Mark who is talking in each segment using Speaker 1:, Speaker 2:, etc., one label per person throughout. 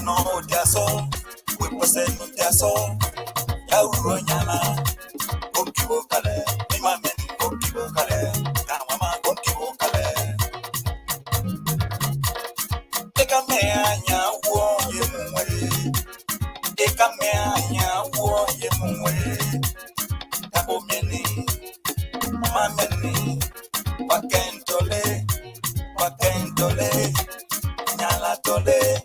Speaker 1: no dia so, we present dia so. Ya uronyana, gokibo kale, ni mamen gokibo kale, na mama gokibo kale. Eka me anya wo yemwe, eka me anya wo yemwe. Tabo meni, mameni, wakentole, nyala tole.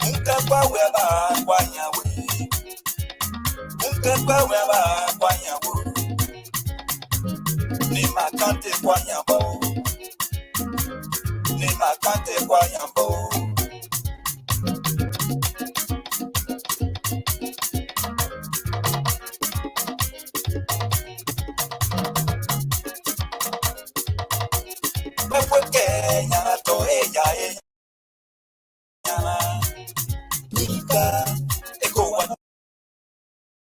Speaker 1: Unkapa weba kwanyawe, unkapa weba kwanyawe. Ni makante kwanyabo, ni makante kwanyabo. Nyala to eya nyala nika eko wa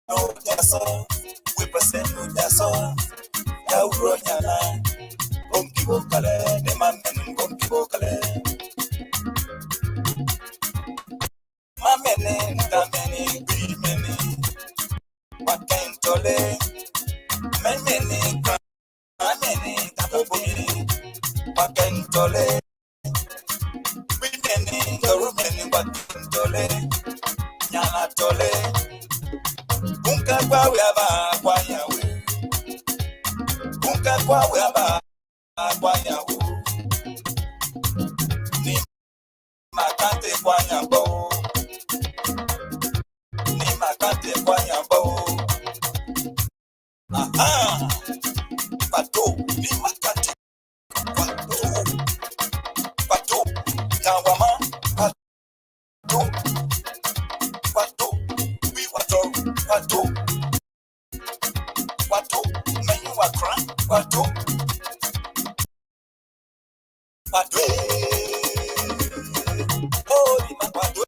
Speaker 1: no jaso we present no jaso ya uro nyala gomkibo kale ne mamen gomkibo kale mamene ndameni bimeni wakentole meneni mameni tabobini wakentole bimeni dorumeni wakentole nyala tole unkakwa weba kwanyawe unkakwa weba kwanyawe ni makante kwanyabo ni makante kwanyabo aha pato ni makante pato tawama pato we pato menu wakra pato oh ni pato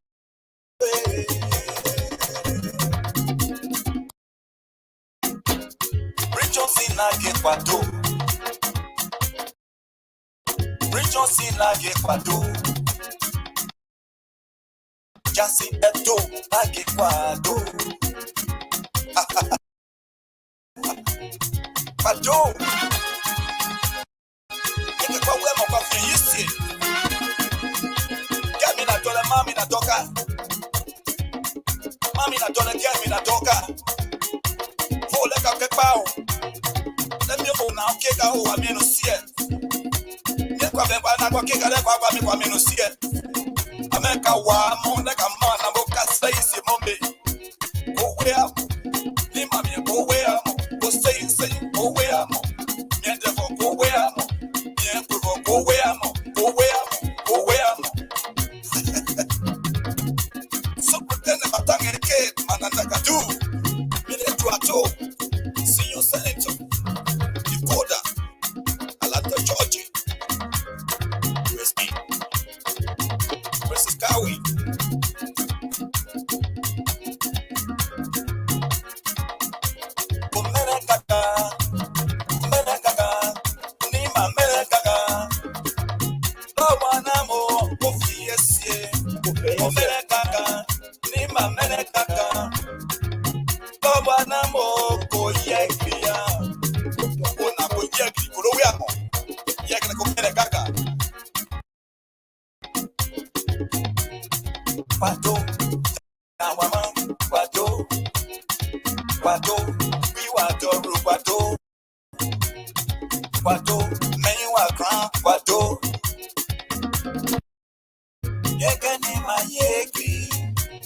Speaker 1: Richardson na ke pato Richardson na ke pato Jasi eto na ke pato pato eke kwa wemo kwa fiyisi Kemi na tole mami na toka Kemi na toka Fole ka ke pao let me go now keka ho wa menu sie ye kwa be na kwa keka le kwa mi kwa menu sie ameka wa mo na ka mo na bo ka sai si mombe go where ni mami go where go say go where mo me devil go where mo me go where mo so pretend matanga ke mananda ka do me de to ato see you senator Koda, Alata Georgie, USB, Mrs. Cowie, Menekaka, Nima Menekaka, Bawanamo, Kofiesi, Menekaka, Nima Menekaka, Bawanamo, Koyekria. Pato, we Pato, many wa grand Pato. Yekani ma yekri,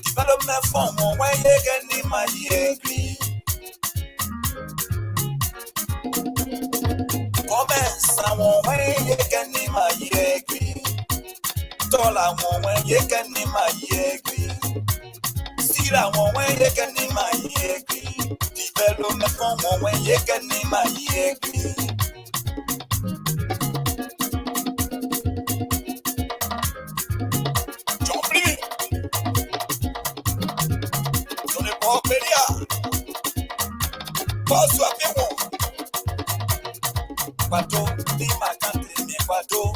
Speaker 1: development form on why yekani ma yekri. Comments I want when yekani ma yekri. Tola won when yekani ma yekri. Sira won when yekani ma yekri. Development form on when yekani ma yekri. Posso abrir Pato, ni macante, mi pato.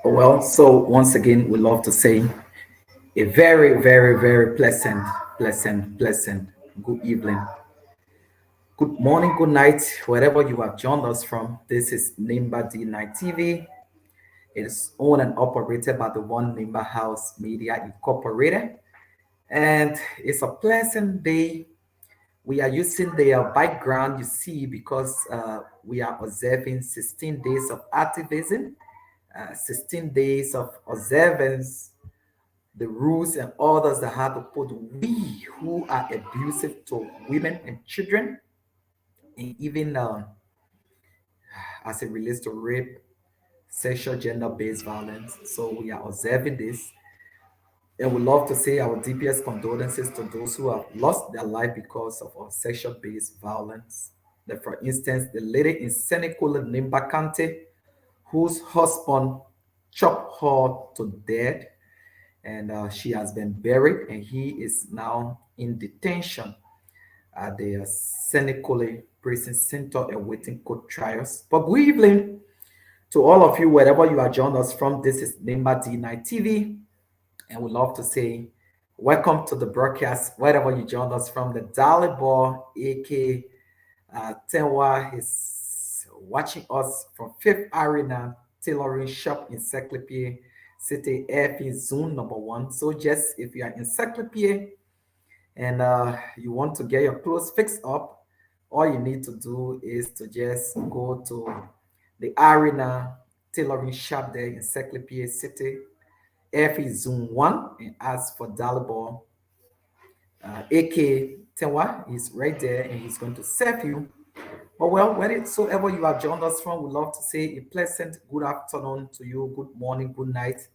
Speaker 2: Well, so once again, we love to say a very, very, very pleasant good evening, good morning, good night, wherever you have joined us from. This is Nimba D9 TV. It is owned and operated by the One Nimba House Media Incorporated. And it's a pleasant day. We are using the background you see because we are observing 16 days of activism 16 days of observance, the rules and orders that had to put we who are abusive to women and children, and even as it relates to rape, sexual gender-based violence. So we are observing this. And we love to say our deepest condolences to those who have lost their life because of our sexual-based violence. Like for instance, the lady in Senegal, Nimba Kante, whose husband chopped her to death, and she has been buried, and he is now in detention at the Senegal prison center awaiting court trials. But good evening to all of you, wherever you are joining us from. This is Nimba D9 TV, and we love to say welcome to the broadcast, wherever you join us from. The Dalibor, aka Tenwa, is watching us from Fifth Arena Tailoring Shop in Seclipie City, AFE Zone number 1. So just if you are in Seclipie and you want to get your clothes fixed up, all you need to do is to just go to the Arena Tailoring Shop there in Seclipie City, FE Zone 1, and ask for Dalibor, AK Tenwa. He's right there and he's going to serve you. But well, wheresoever you have joined us from, we love to say a pleasant good afternoon to you, good morning, good night.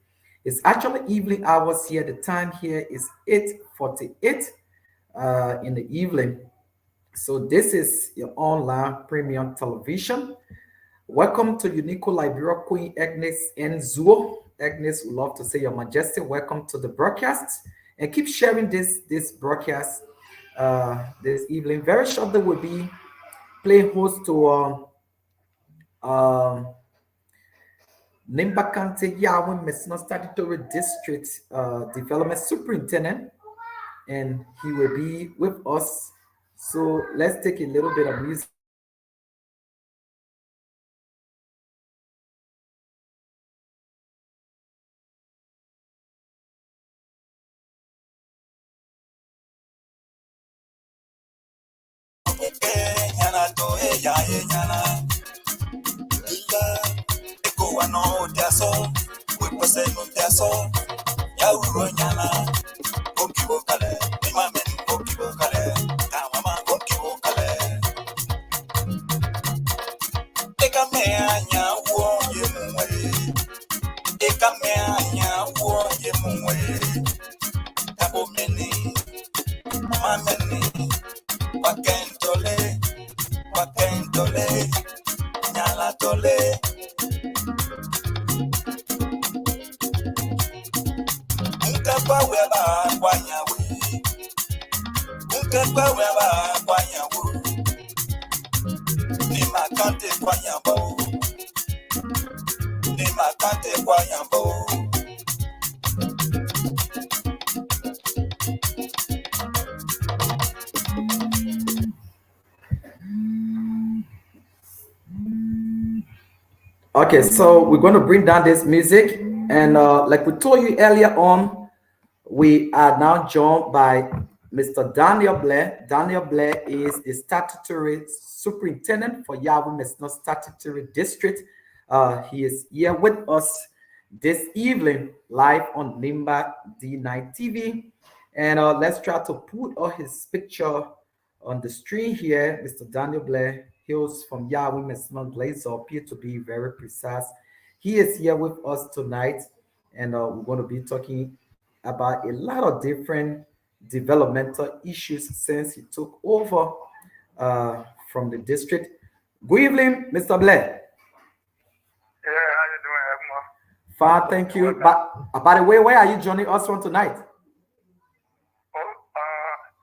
Speaker 2: It's actually evening hours here. The time here is 8:48 in the evening. So this is your online premium television. Welcome to Unico Liberia Queen Agnes and Zuo. Agnes, we love to say your majesty. Welcome to the broadcast. And keep sharing this broadcast this evening. Very shortly will be playing host to Nimbakante Yawin Messina Statutory District Development Superintendent, and he will be with us. So let's take a little bit of music. Okay, so we're going to bring down this music, and like we told you earlier on, we are now joined by Mr. Daniel Blair. Daniel Blair is the statutory superintendent for Yahweh Messina Statutory District. He is here with us this evening live on Nimba D9 TV, and let's try to put all his picture on the screen here. Mr. Daniel Blair hails from Yahweh Messina Blazer, appear to be very precise. He is here with us tonight, and we're going to be talking about a lot of different developmental issues since he took over from the district. Good evening, Mr. Blair.
Speaker 3: Yeah, how you doing, Edmo?
Speaker 2: Fine, thank you. But by the way, where are you joining us from tonight?
Speaker 3: Oh,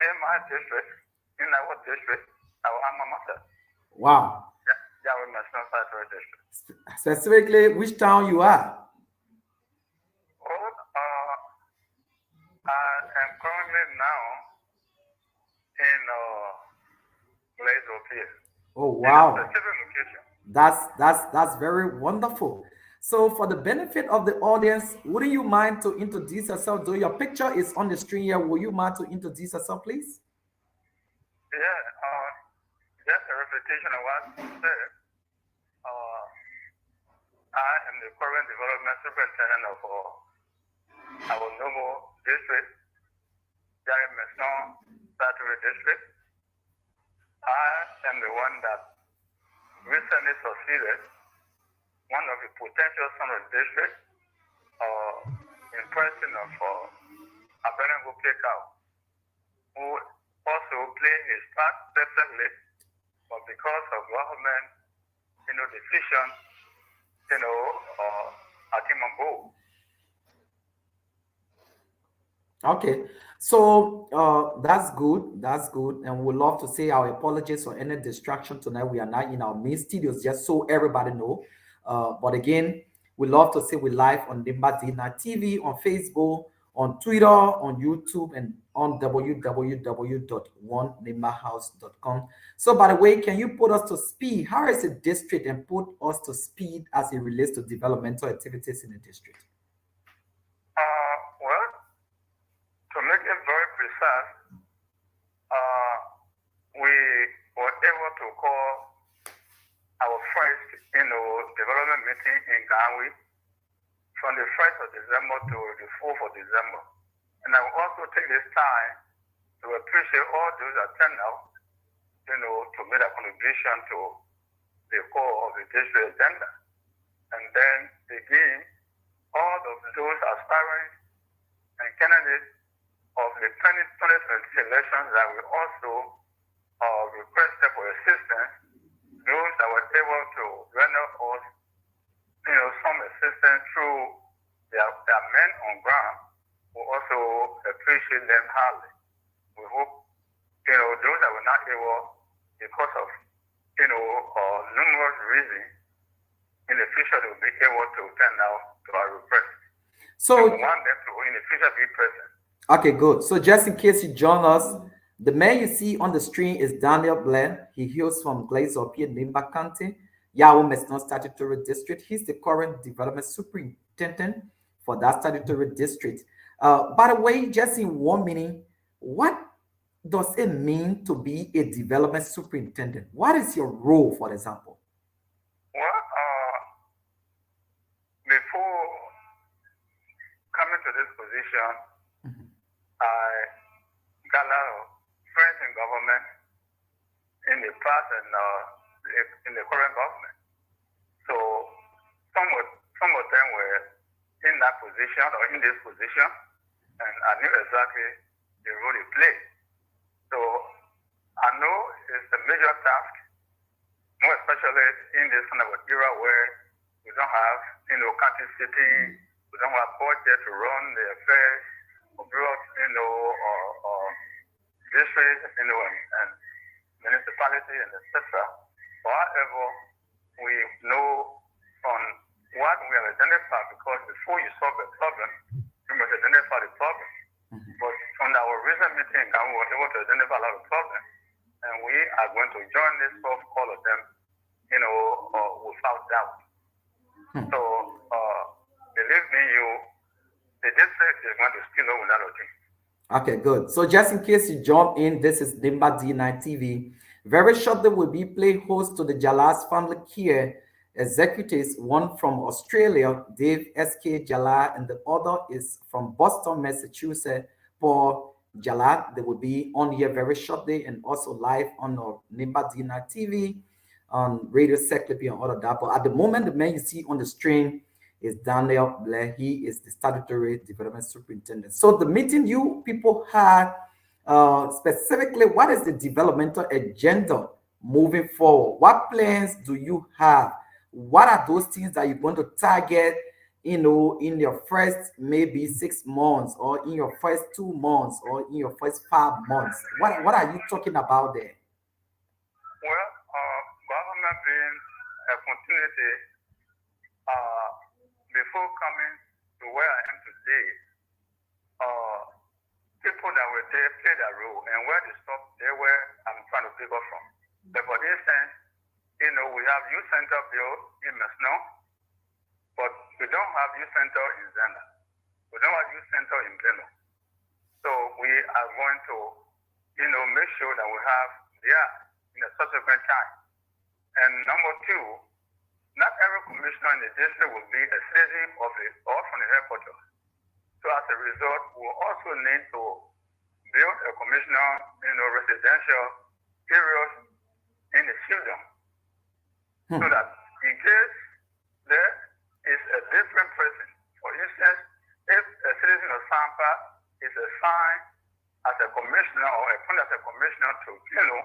Speaker 3: in my district, in our district, our alma mater.
Speaker 2: Wow.
Speaker 3: Yeah, we must not start our district.
Speaker 2: Specifically, which town you are?
Speaker 3: Oh, I am currently now in Blazer.
Speaker 2: Oh wow.
Speaker 3: In a specific location.
Speaker 2: That's very wonderful. So for the benefit of the audience, wouldn't you mind to introduce yourself? Though your picture is on the screen here, will you mind to introduce yourself, please?
Speaker 3: Yeah, just a repetition of what you said. I am the current development superintendent of our Novo district, Jallah Statutory District. I am the one that recently succeeded one of the potential sons of the district in person of Abenego Pekau, who also played his part perfectly, but because of government, decision, Atimambo.
Speaker 2: Okay, so that's good. That's good, and we'd love to say our apologies for any distraction tonight. We are not in our main studios, just so everybody know. But again, we love to say we live on Nimba Dina TV, on Facebook, on Twitter, on YouTube, and on www.onenimbahouse.com. So, by the way, can you put us to speed? How is the district and put us to speed as it relates to developmental activities in the district?
Speaker 3: Well, to make it very precise, we were able to call our first, development meeting in Gawi from the 1st of December to the 4th of December. And I will also take this time to appreciate all those that turned out, to make a contribution to the core of the district agenda. And then again, all of those aspiring and candidates of the 2020 elections that we also requested for assistance, those that were able to render us, some assistance through their men on ground, we also appreciate them highly. We hope, those that were not able, because of, numerous reasons, in the future they will be able to turn out to our request.
Speaker 2: So
Speaker 3: we want them to, in the future, be present.
Speaker 2: Okay, good. So just in case you join us, the man you see on the screen is Daniel Blair. He hails from Glazopia, Nimba County, Yahoo Mesnon Statutory District. He's the current development superintendent for that statutory district. By the way, just in 1 minute, what does it mean to be a development superintendent? What is your role, for example?
Speaker 3: Well, before coming to this position, I got a lot of friends in government in the past and in the current government. So some of them were in that position or in this position, and I knew exactly the role they played. So I know it's a major task, more especially in this kind of era where we don't have, county city, we don't have budget to run the affairs of bureau, or district, and municipality, and etc. However, we know from what we have identified, because before you solve a problem, you must identify the problem. But from our recent meeting, we were able to identify a lot of problems, and we are going to join this solve all of them, without doubt. So, believe me, the district is going to still know without a thing.
Speaker 2: Okay, good. So just in case you jump in, this is Nimba D9 TV. Very shortly, we'll be playing host to the Jallah's Family Care executives, one from Australia, Dave S.K. Jallah, and the other is from Boston, Massachusetts, Paul Jallah. They will be on here very shortly and also live on our Nimba D9 TV, on Radio Seclipi and all of that. But at the moment, the man you see on the screen is Daniel Blair. He is the statutory development superintendent. So the meeting you people had, specifically, what is the developmental agenda moving forward? What plans do you have? What are those things that you're going to target, in your first maybe 6 months, or in your first 2 months, or in your first 5 months? What are you talking about there?
Speaker 3: Well, government being a continuity, before coming to where I am today, people that were there played a role, and where they stopped, they were I'm trying to pick up from. But for instance, we have youth center built in Mesno, but we don't have youth center in Zenda. We don't have youth center in Beno. So we are going to, make sure that we have there in a subsequent time. And number two, not every commissioner in the district will be a citizen of it or from the headquarters. So as a result, we'll also need to build a commissioner, residential areas in the field, so that in case there is a different person, for instance, if a citizen of Sampa is assigned as a commissioner or appointed as a commissioner to Kino,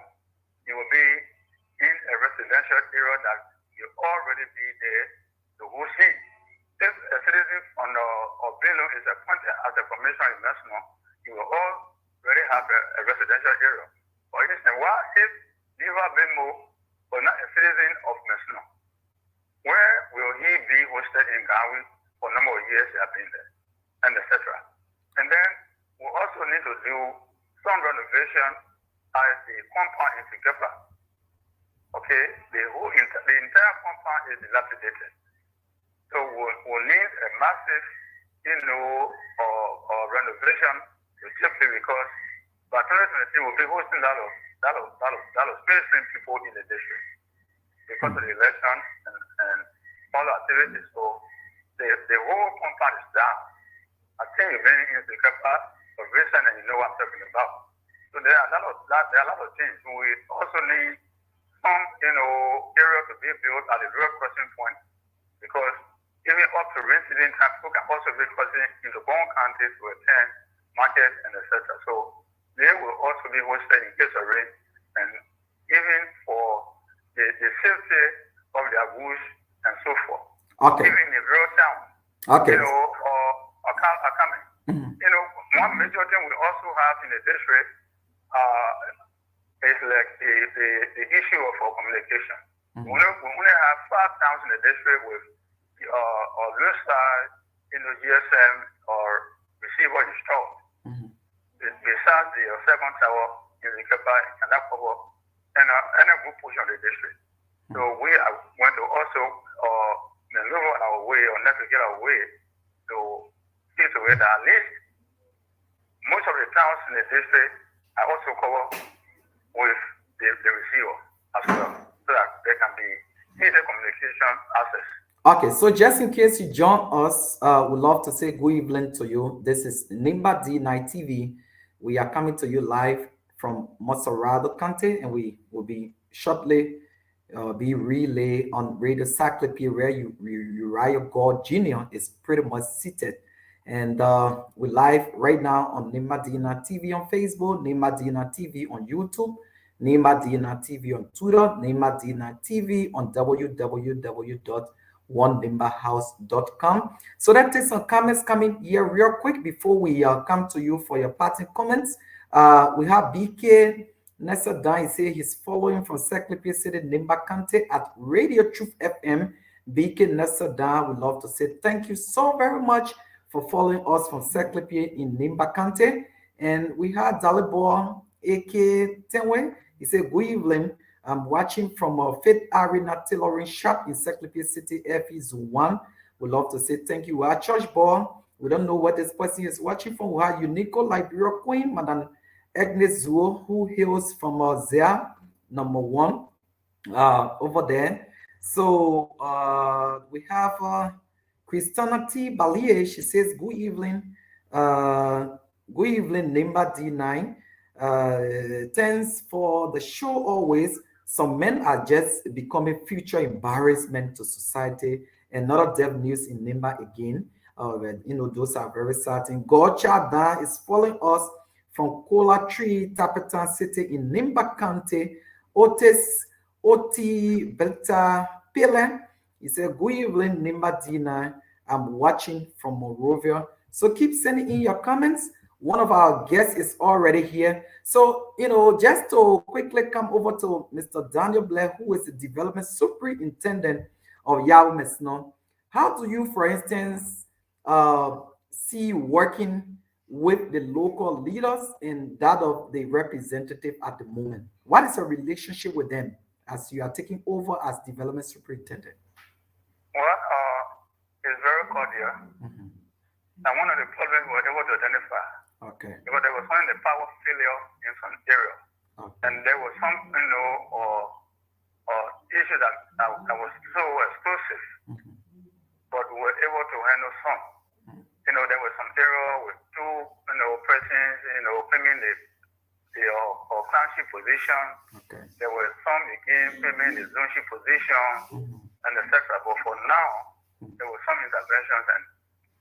Speaker 3: he will be in a residential area that will already be there to host him. If a citizen of Bino is appointed as a commissioner in Mesno, he will already have a residential area. For instance, what if Diva Bimo was not a citizen of Mesno? Where will he be hosted in Gawi for a number of years he has been there, and etc. And then we also need to do some renovation at the compound in Fikapa. Okay, the entire compound is dilapidated. So we'll need a massive, renovation to take place, because by 2023 we'll be hosting a lot of mainstream people in the district because of the election and all the activities. So the whole compound is down. I think you've been in Fikapa for recent, and you know what I'm talking about. So there are a lot of things. We also need some, area to be built at the road crossing point, because even up to resident time, people can also be crossing into Bon County to attend market and etc. So they will also be hosted in case of rain, and even for the safety of their goods and so forth.
Speaker 2: Okay.
Speaker 3: Even in the real town.
Speaker 2: Okay.
Speaker 3: Or coming. One major thing we also have in the district is like the issue of our communication. We only have 5 towns in the district with GSM or receiver installed. Besides the second tower in the Kapa and that cover and a good portion of the district. So we are going to also maneuver our way or navigate our way to see to it that at least most of the towns in the district are also covered with the receiver as well, so that there can be easy communication access.
Speaker 2: Okay, so just in case you join us, we'd love to say good evening to you. This is Nimba D9 TV. We are coming to you live from Mosorado County, and we will be shortly be relayed on Radio Cyclopedia, where Uriah God Jr. is pretty much seated. And we're live right now on Nimba D9 TV on Facebook, Nimba D9 TV on YouTube, Nimba D9 TV on Twitter, Nimba D9 TV on www.onenimbahouse.com. So that is some comments coming here real quick before we come to you for your parting comments. We have BK Nessa Dan, say he's following from Secretary City, Nimba County at Radio Truth FM. BK Nessa Dan, we'd love to say thank you so very much for following us from Secretary in Nimba County. And we had Dalibor AK Tenwe. He said, good evening. I'm watching from Faith Arena Tailoring Shop in Secretary City, FE's 1. We'd love to say thank you. Our church boy, we don't know what this person is watching from. We have Unico Liberia Queen, Madam Agnes Zuo, who hails from Zia, number 1, over there. So we have Christiana T. Balier. She says, good evening. Good evening, Nimba D9. Thanks for the show always. Some men are just becoming future embarrassment to society. Another dev news in Nimba again. Those are very certain. God Chada is following us from Kola Tree, Tapetan City in Nimba County. Oti Belta Pele. He said, good evening, Nimba D9. I'm watching from Monrovia. So keep sending in your comments. One of our guests is already here. So, just to quickly come over to Mr. Daniel Blair, who is the development superintendent of Yahoo Mesno. How do you, for instance, see working with the local leaders and that of the representative at the moment? What is your relationship with them as you are taking over as development superintendent?
Speaker 3: Well, it's very cordial. And one of the problems we were able to identify, because there was some the power failure in some areas, and there was some, issue that was so explosive, but we were able to handle some. There was some error with two, persons, claiming the clanship position.
Speaker 2: Okay.
Speaker 3: There were some again claiming the zoneship position, and etc. But for now, there were some interventions, and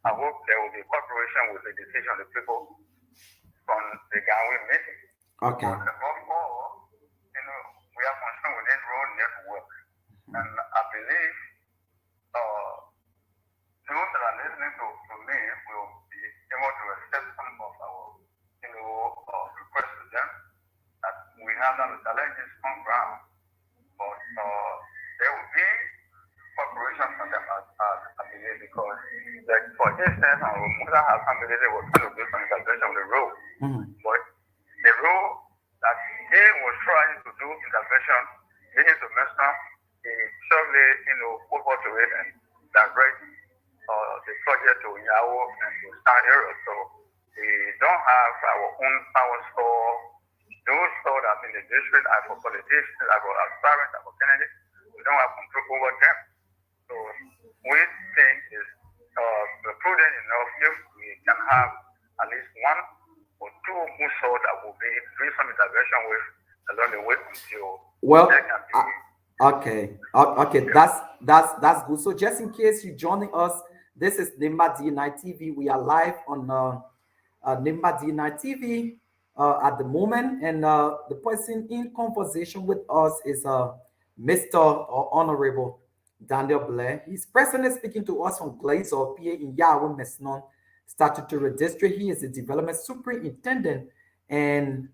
Speaker 3: I hope there will be cooperation with the decision of the people from the Gawi meeting.
Speaker 2: Okay.
Speaker 3: But above all, we are concerned with this road network, and I believe those that are listening to me will be able to accept some of our, requests to them. That we have that challenges on ground, but there will be cooperation from them, I believe, because, like, for instance, Musa has family they were trying to do some intervention on the road, but the road that he was trying to do intervention leading to Mesna, he shortly, put out to it and direct the project to Yao and to Star area. So we don't have our own power store. Those stores that in the district are for politicians, are for aspirants, are for candidates. We don't have control over them. So we think it's prudent enough if we can have at least one or two who saw that will be doing some intervention with along the way until they can be.
Speaker 2: Okay, that's good. So just in case you're joining us, this is Nimba D9 TV. We are live on Nimba D9 TV at the moment, and the person in conversation with us is Mr. or Honorable Daniel Blair. He's presently speaking to us from Glaze or PA in Yahweh Mesnon Statutory District. He is the development superintendent, and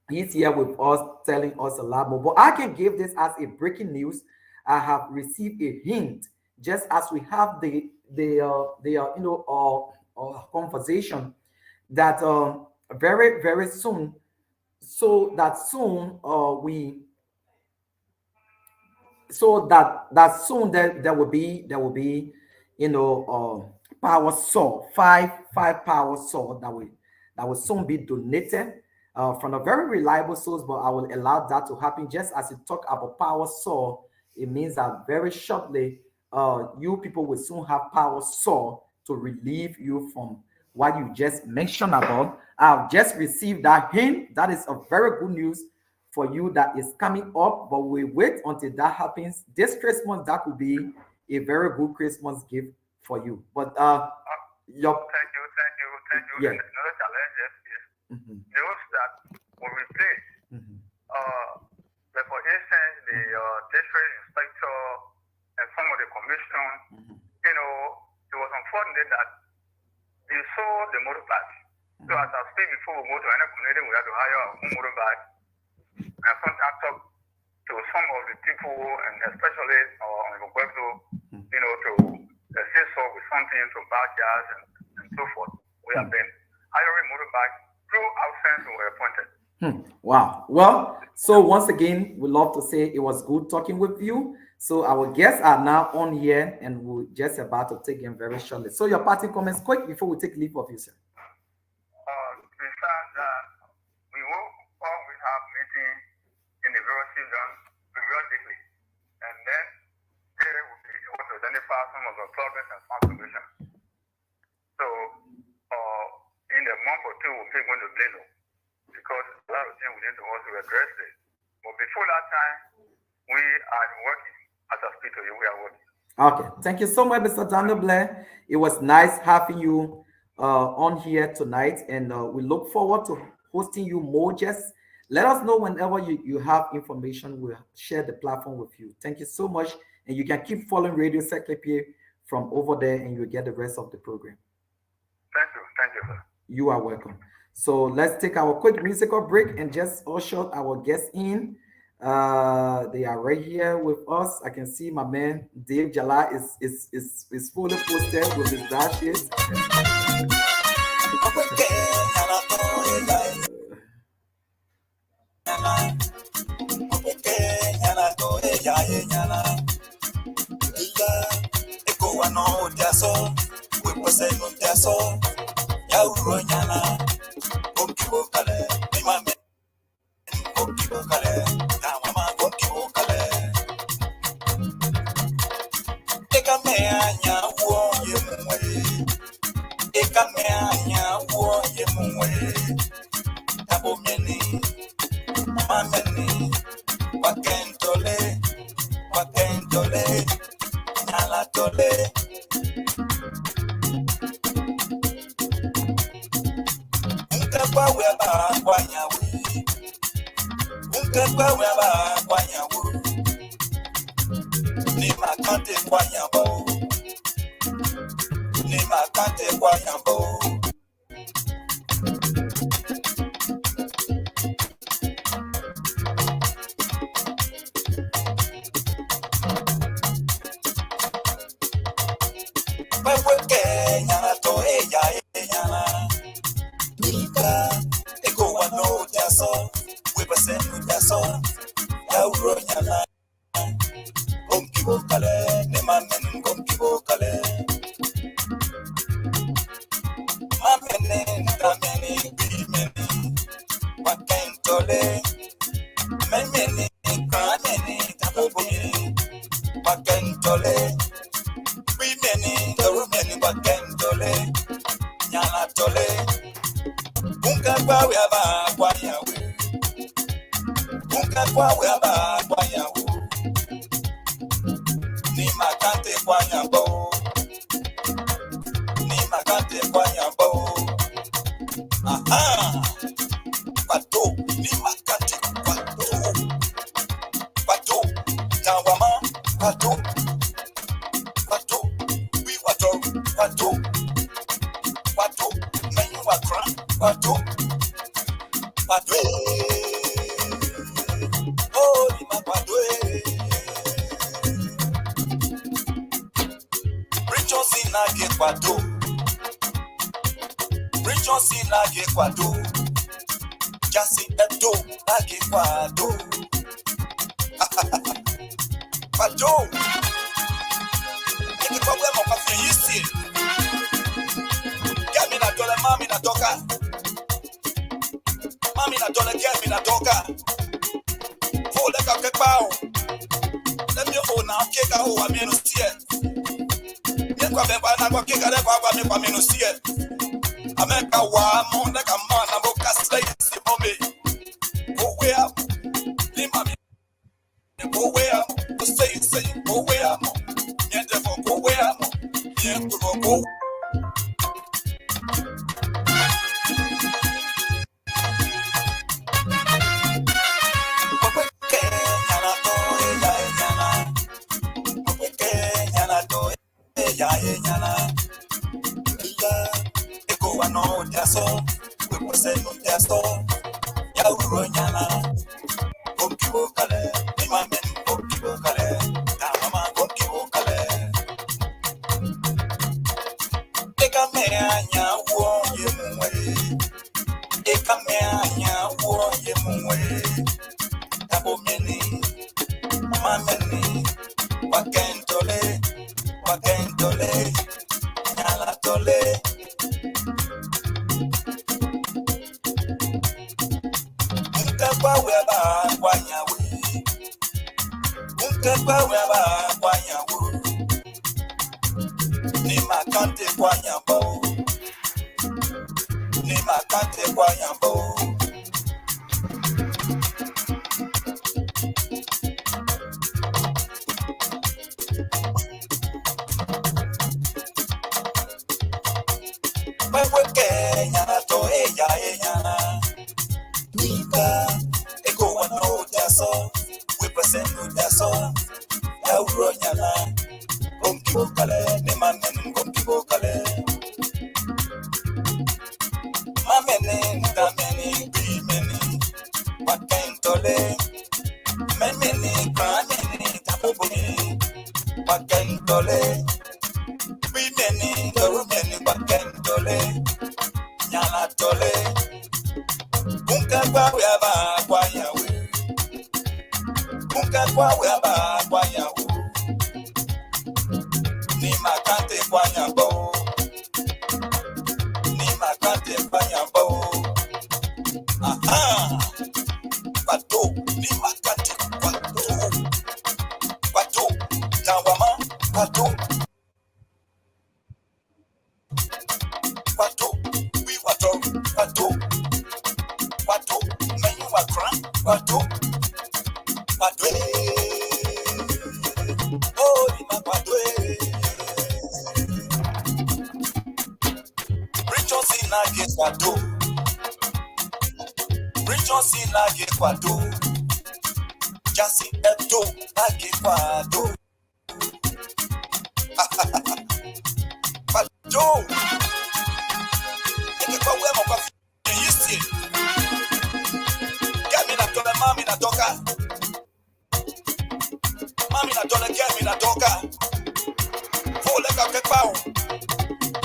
Speaker 2: he's here with us telling us a lot more. But I can give this as a breaking news. I have received a hint, just as we have the conversation, that very, very soon, so that soon there will be power saw, five power saw that will soon be donated from a very reliable source, but I will allow that to happen. Just as you talk about power saw, it means that very shortly you people will soon have power saw to relieve you from what you just mentioned about. I've just received that hint. That is a very good news for you that is coming up, but we wait until that happens. This Christmas, that could be a very good Christmas gift for you. But
Speaker 3: thank you.
Speaker 2: Yeah.
Speaker 3: And another challenge is those that will replace, like for instance, the district inspector and some of the commission, it was unfortunate that they saw the motorbike. So as I speak, before we go to any community, we have to hire a motorbike. And sometimes talk to some of the people, and especially on the web, to assist us with something to backyards and so forth. We have been hiring motorbikes through absence we were appointed.
Speaker 2: Wow. Well, so once again, we love to say it was good talking with you. So our guests are now on here, and we're just about to take them very shortly. So your parting comments quick before we take leave of you, sir.
Speaker 3: Besides that, we will always have meetings in the various seasons periodically, and then they will be able to identify some of the problems and some solutions. So in a month or two, we'll be going to Blelo, because a lot of things we need to also address it. But before that time, we are working. As I speak to you, we are working.
Speaker 2: Okay, thank you so much, Mr. Daniel Blair. It was nice having you on here tonight, and we look forward to hosting you more. Just let us know whenever you have information. We'll share the platform with you. Thank you so much, and you can keep following Radio Secretary from over there, and you'll get the rest of the program.
Speaker 3: Thank you, sir.
Speaker 2: You are welcome. So let's take our quick musical break and just usher our guests in. They are right here with us. I can see my man Dave Jallah is fully posted with his dashes.
Speaker 1: mwe. Eka me anya wo ye mwe. Tabo meni, mameni, wakentole, nyala tole. Unkakwa weba kwanyawu. Unkakwa weba kwanyawu. Ni makante kwanyabo. Ni makante kwanyabo. Nyana to nyana. Nika ego wano jaso. Webasenu jaso. Yauro nyana. Gomki bokale. Nemamen gomki bokale. Mamene tameni bimeni. Wakentole. Memeni kameni tabobumi. Wakentole. Bimeni darumeni wakentole. Nyana tole. Unkakwa weba kwanyawe. Unkakwa weba kwanyawe. Ni makante kwanyabo. Ni makante kwanyabo. Aha. Pato. Ni makante pato. Pato. Tawama. Pato. Pato. We wato. Pato. Pato. Menu wakra. Pato. Pato. Oh, ni mapato. Richos in a get pato. Richos in a get pato. Jasi eto a get pato. Pato. Any problem of a easy. Get me na dollar, mommy na doka. Mommy na dollar, get me na doka. Oh, let go get bow. Let me hold now, kick out who I'm in to see it. Kwa beba na kwa kika de kwa mi kwa minusie. Ameka wa mo na kama na boka slay si mommy. Go where? Ni mami. Go where? Go say go where? Nyende for go where? Nyende for go. Nyana, Ika, Eko wano jaso, Webasenu jaso, Yauro nyana, Gomkibo kale, Imamen Gomkibo kale, Tamama Gomkibo kale. Eka me anya wo ye mwe, Eka me anya wo ye mwe, Tabo meni, Mameni, Wakentole. Wakentole, nyala tole. Unkakwa weba kwanyawe. Unkakwa weba kwanyawe. Ni makante kwanyabo. Ni makante kwanyabo. Nyana to nyana. Nika ego wano jaso. Webasenu jaso. Yauro nyana. Gomkibo kale. Nemamen gomkibo kale. Mamene tameni bimeni. Wakentole. Memeni kameni tabobumi. Wakentole. Bimeni darumeni wakentole. Nyala tole. Unkakwa weba kwanyawe. Unkakwa weba kwanyawe. Ni makante kwanyabo. Ni makante kwanyabo. Aha. Pato. Ni makante pato. Pato. Tawama. Pato. Wato, we wato, wato, wato, men you are crying, wato, wato, oh, my wato, rich on sin against wato, rich on sin against wato, just in eto against wato, wato, you can wear my coffee, you see, get me that dollar, mommy, that dogger. Mami na dole get me na doka. Fo le ka kepa o.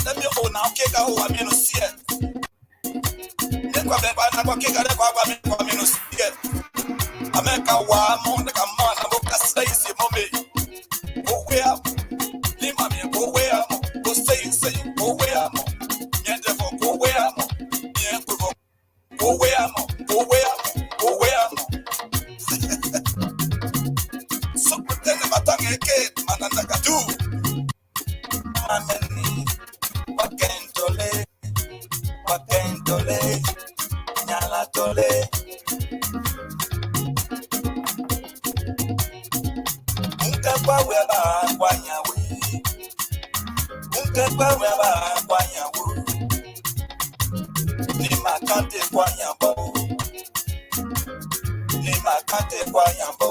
Speaker 1: Let me o na ke ka o wa me no sie. Ne kwa be ba na kwa ke ka le kwa me no sie. America wa mo ne ka ma na mo ka say si mo me. O we am. Ni mami o we am. O say o we am. Nye de fo o we am. Nye ko o we am. O we am. O we am. So pretend about it, manana gadu. Mameni, wakentole, nyala tole. Unka kwa weba kwanyawe, unka kwa weba kwanyawe. Ni makante kwanyabo, ni makante kwanyabo.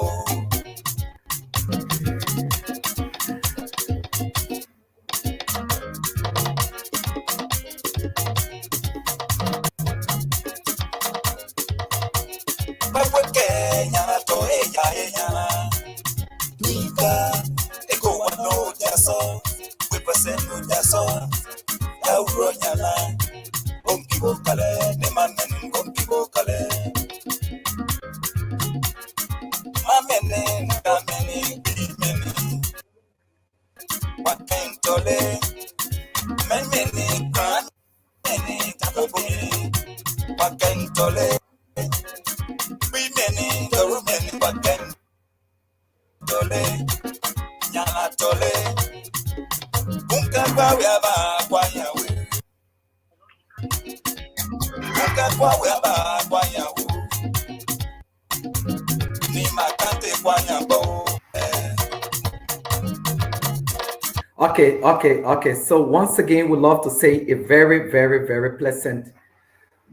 Speaker 2: Okay. So once again, we'd love to say a very, very, very pleasant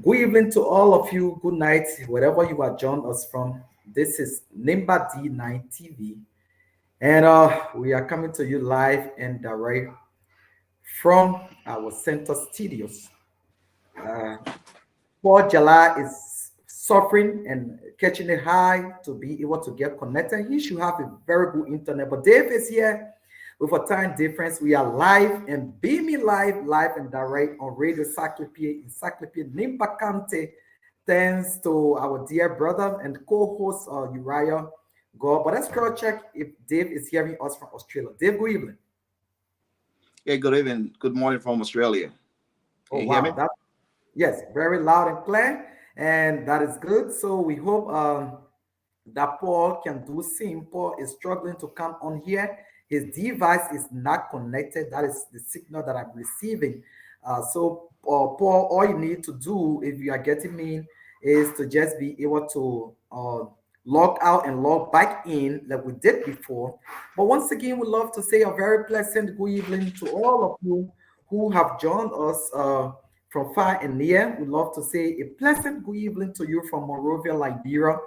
Speaker 2: good evening to all of you. Good night, wherever you are joining us from. This is Nimba D9 TV, and we are coming to you live and direct from our center studios. Poor Jallah is suffering and catching it high to be able to get connected. He should have a very good internet, but Dave is here. With a time difference, we are live and beaming live and direct on Radio Encyclopedia Nimba Kante. Thanks to our dear brother and co-host Uriah God. But let's cross check if Dave is hearing us from Australia. Dave, good evening.
Speaker 4: Yeah, good evening. Good morning from Australia. Can you hear me?
Speaker 2: Yes, very loud and clear, and that is good. So we hope that Paul can do same. Paul is struggling to come on here. His device is not connected. That is the signal that I'm receiving. So Paul, all you need to do, if you are getting me, is to just be able to log out and log back in like we did before. But once again, we'd love to say a very pleasant good evening to all of you who have joined us from far and near. We'd love to say a pleasant good evening to you from Monrovia, Liberia.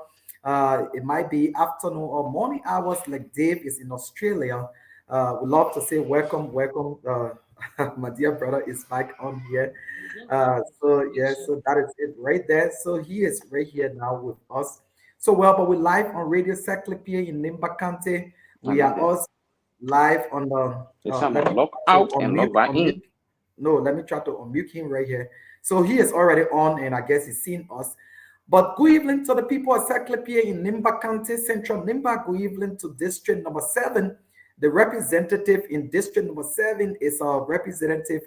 Speaker 2: It might be afternoon or morning hours like Dave is in Australia. We'd love to say welcome. My dear brother is back on here. So that is it right there. So he is right here now with us. So but we're live on Radio Encyclopedia in Nimba Kante. We are also live on the
Speaker 5: log out and log back in.
Speaker 2: No, let me try to unmute him right here. So he is already on, and I guess he's seen us. But good evening to the people of Encyclopedia in Nimba County, Central Nimba. Good evening to District number 7. The representative in District number 7 is our representative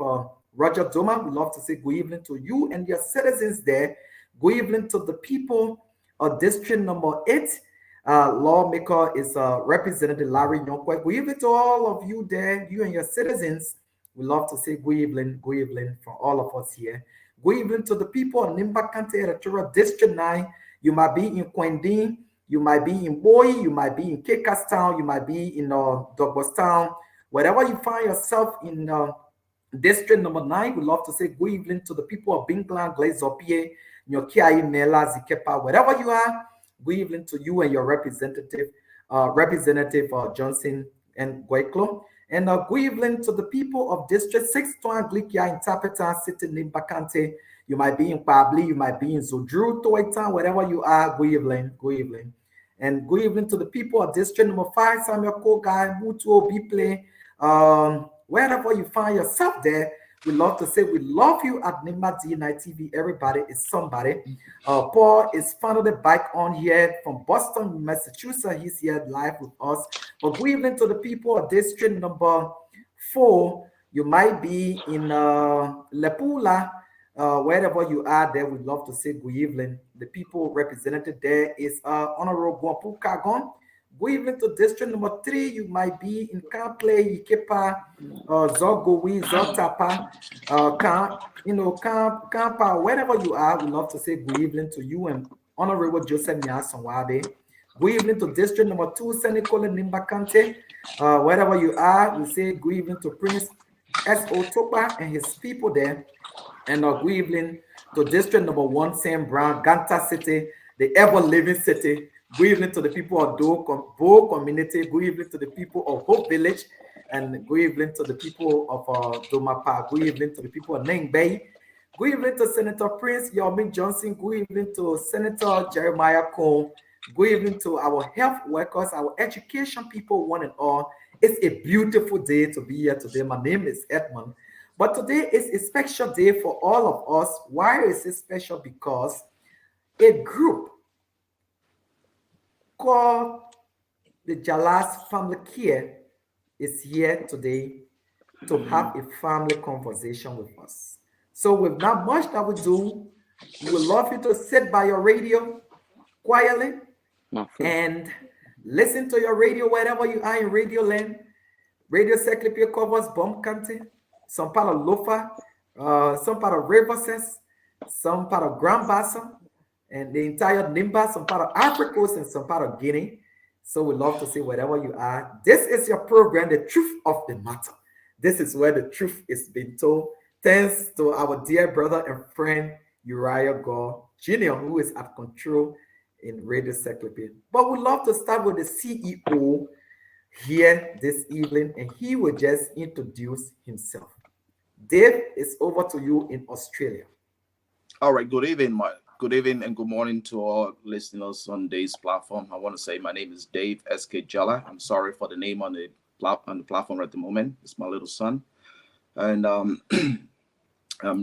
Speaker 2: Roger Doma. We love to say good evening to you and your citizens there. Good evening to the people of District number 8. Lawmaker is Representative Larry Yonkwe. Good evening to all of you there, you and your citizens. We love to say good evening from all of us here. Good evening to the people of Nimba County Electoral District 9. You might be in Quendine, you might be in Boy, you might be in Cakestown, you might be in Douglastown. Wherever you find yourself in District number 9, we love to say good evening to the people of Bingland, Glazopie, Nyokiai, Nela, Zikepa, wherever you are. Good evening to you and your representative, Johnson and Guayclo. And good evening to the people of District 6, Glikia, in Tapeta, City, Nimbakante. You might be in Pabli, you might be in Zodru, Toitan, wherever you are. Good evening, good evening. And good evening to the people of District number 5, Samuel Kogai, Mutuo, Biple, wherever you find yourself there. We love to say we love you at Nimba D9 TV. Everybody is somebody. Paul is finally back on here from Boston, Massachusetts. He's here live with us. But good evening to the people of District number 4. You might be in Lepula, wherever you are there. We'd love to say good evening. The people represented there is Honorable Guapu Kagon. Good evening to District number 3. You might be in Kample, Ikepa, Zogowi, Zotapa, Kampa, wherever you are. We love to say good evening to you and Honorable Joseph Nyasanwabe. Good evening to District number 2, Senecola Nimbakante. Wherever you are, we say good evening to Prince S.O. Topa and his people there. And good evening to District number 1, Sam Brown, Ganta City, the ever-living city. Good evening to the people of Bo community. Good evening to the people of Hope Village. And good evening to the people of Domapa. Good evening to the people of Neng Bay. Good evening to Senator Prince Yomi Johnson. Good evening to Senator Jeremiah Cole. Good evening to our health workers, our education people, one and all. It's a beautiful day to be here today. My name is Edmund. But today is a special day for all of us. Why is it special? Because a group called the Jallah's Family Care is here today to have a family conversation with us. So with not much that we do, we would love you to sit by your radio quietly and listen to your radio wherever you are in Radio Land. Radio Secretary covers Bomb County, some part of Lofa, some part of Riverses, some part of Grand Bassam, and the entire Nimba, some part of Africa Coast and some part of Guinea. So we love to see wherever you are. This is your program, The Truth of the Matter. This is where the truth is being told. Thanks to our dear brother and friend, Uriah Gore Jr., who is at control in Radio Secretary. But we love to start with the CEO here this evening, and he will just introduce himself. Dave, it's over to you in Australia.
Speaker 4: All right, good evening, Mike. Good evening and good morning to all listeners on today's platform. I want to say my name is Dave S.K. Jallah. I'm sorry for the name on the platform at the moment. It's my little son. And I'm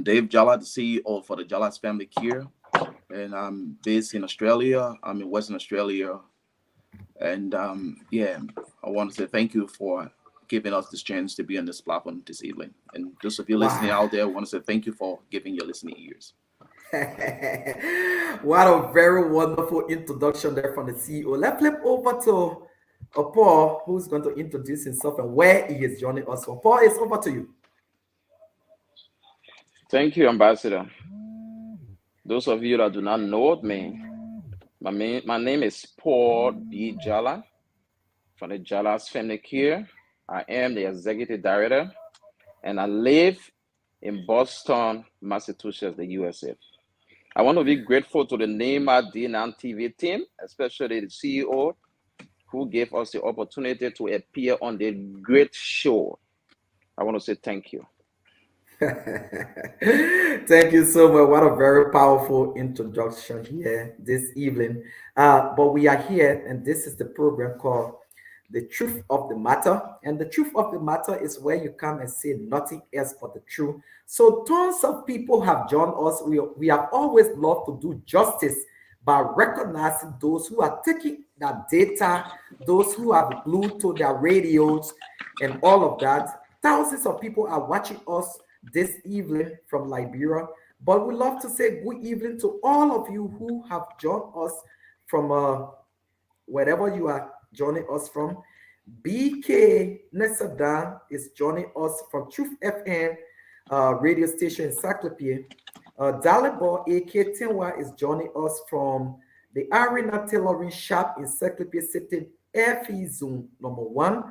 Speaker 4: Dave Jallah, the CEO for the Jallah's Family Care. And I'm based in Australia. I'm in Western Australia. And I want to say thank you for giving us this chance to be on this platform this evening. And those of you listening out there, I want to say thank you for giving your listening ears.
Speaker 2: What a very wonderful introduction there from the CEO. Let's flip over to Paul, who's going to introduce himself and where he is joining us from. Paul, it's over to you.
Speaker 5: Thank you, Ambassador. Those of you that do not know me, my name is Paul B. Jallah from the Jallah's Family Care. I am the Executive Director, and I live in Boston, Massachusetts, the USA. I want to be grateful to the Nimba D9 TV team, especially the CEO, who gave us the opportunity to appear on the great show. I want to say thank you.
Speaker 2: Thank you so much. What a very powerful introduction here this evening. But we are here, and this is the program called The Truth of the Matter. And the truth of the matter is where you come and say nothing else but the truth. So tons of people have joined us. We have always loved to do justice by recognizing those who are taking that data, those who are glued to their radios and all of that. Thousands of people are watching us this evening from Liberia. But we love to say good evening to all of you who have joined us from wherever you are joining us from. BK Nesadan is joining us from Truth FM radio station in Saclapie. Dalibor AK Tinwa is joining us from the Arena Tailoring Shop in Saclapie City, FE Zone number 1.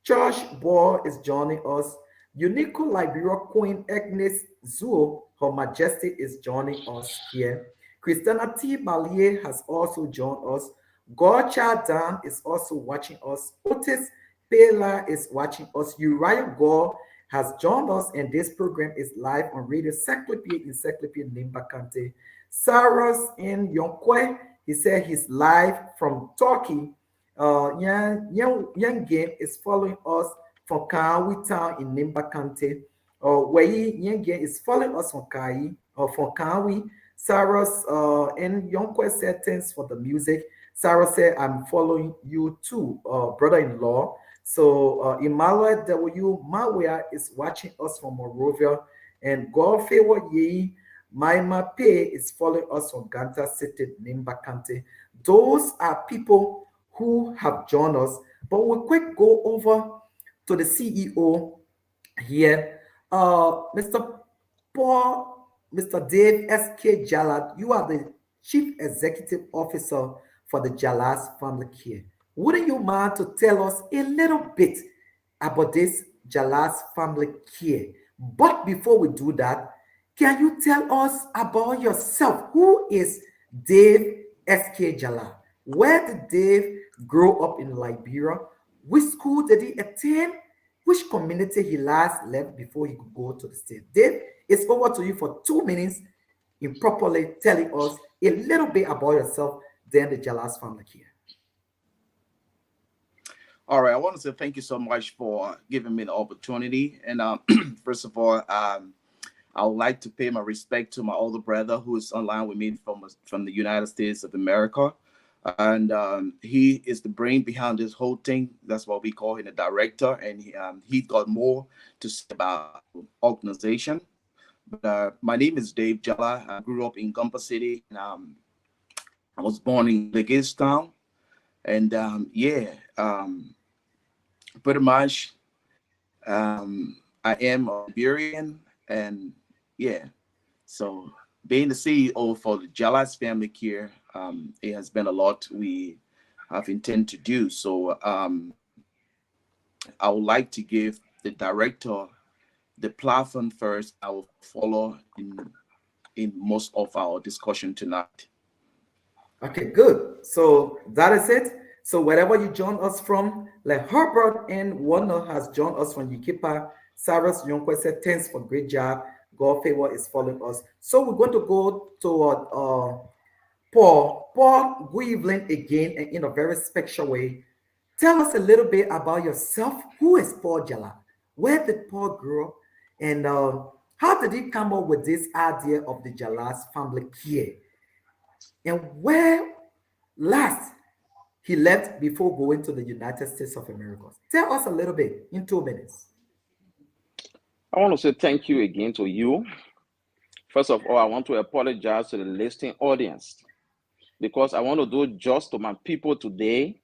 Speaker 2: Josh Ball is joining us. Unico Liberia Queen Agnes Zuo, Her Majesty, is joining us here. Christiana T. Balier has also joined us. Gorcha Dan is also watching us. Otis Pela is watching us. Uriah Gore has joined us, and this program is live on Radio Seclipia in Seclipia Nimbakante. Saros in Yonkwe, he said he's live from Turkey. Young Game is following us from Kawi Town in Nimbakante. Wei Young Game is following us from Kai or from Kawi. Saros and Yonkwe said thanks for the music. Sarah said, I'm following you too, brother-in-law. So Emmanuel W. Mawia is watching us from Monrovia. And Godfewa Ye Maima Pei is following us from Ganta City, Nimbakante. Those are people who have joined us. But we'll quick go over to the CEO here. Mr. Paul, Mr. Dave S.K. Jallah, you are the Chief Executive Officer for the Jallah's Family Care. Wouldn't you mind to tell us a little bit about this Jallah's Family Care? But before we do that, can you tell us about yourself? Who is Dave S.K. Jallah? Where did Dave grow up in Liberia? Which school did he attend? Which community he last left before he could go to the state? Dave, it's over to you for 2 minutes in properly telling us a little bit about yourself, then the Jallah's Family Care.
Speaker 4: All right, I want to say thank you so much for giving me the opportunity. And first of all, I would like to pay my respect to my older brother who is online with me from the United States of America. And he is the brain behind this whole thing. That's what we call him, the director. And he got more to say about organization. But my name is Dave Jallah. I grew up in Gumpa City. And, I was born in Legistown. And pretty much I am a Liberian. And yeah, so being the CEO for the Jallah's Family Care, it has been a lot we have intended to do. So I would like to give the director the platform first. I will follow in most of our discussion tonight.
Speaker 2: Okay, good. So that is it. So wherever you join us from, like Herbert and Warner has joined us from Yikipa. Cyrus Yonkwe said, thanks for great job. God favor is following us. So we're going to go to Paul. Paul, good evening again, and in a very special way. Tell us a little bit about yourself. Who is Paul Jallah? Where did Paul grow up? And how did he come up with this idea of the Jallah's Family Care? And where last he left before going to the United States of America? Tell us a little bit in 2 minutes.
Speaker 5: I want to say thank you again to you. First of all, I want to apologize to the listening audience because I want to do just to my people today.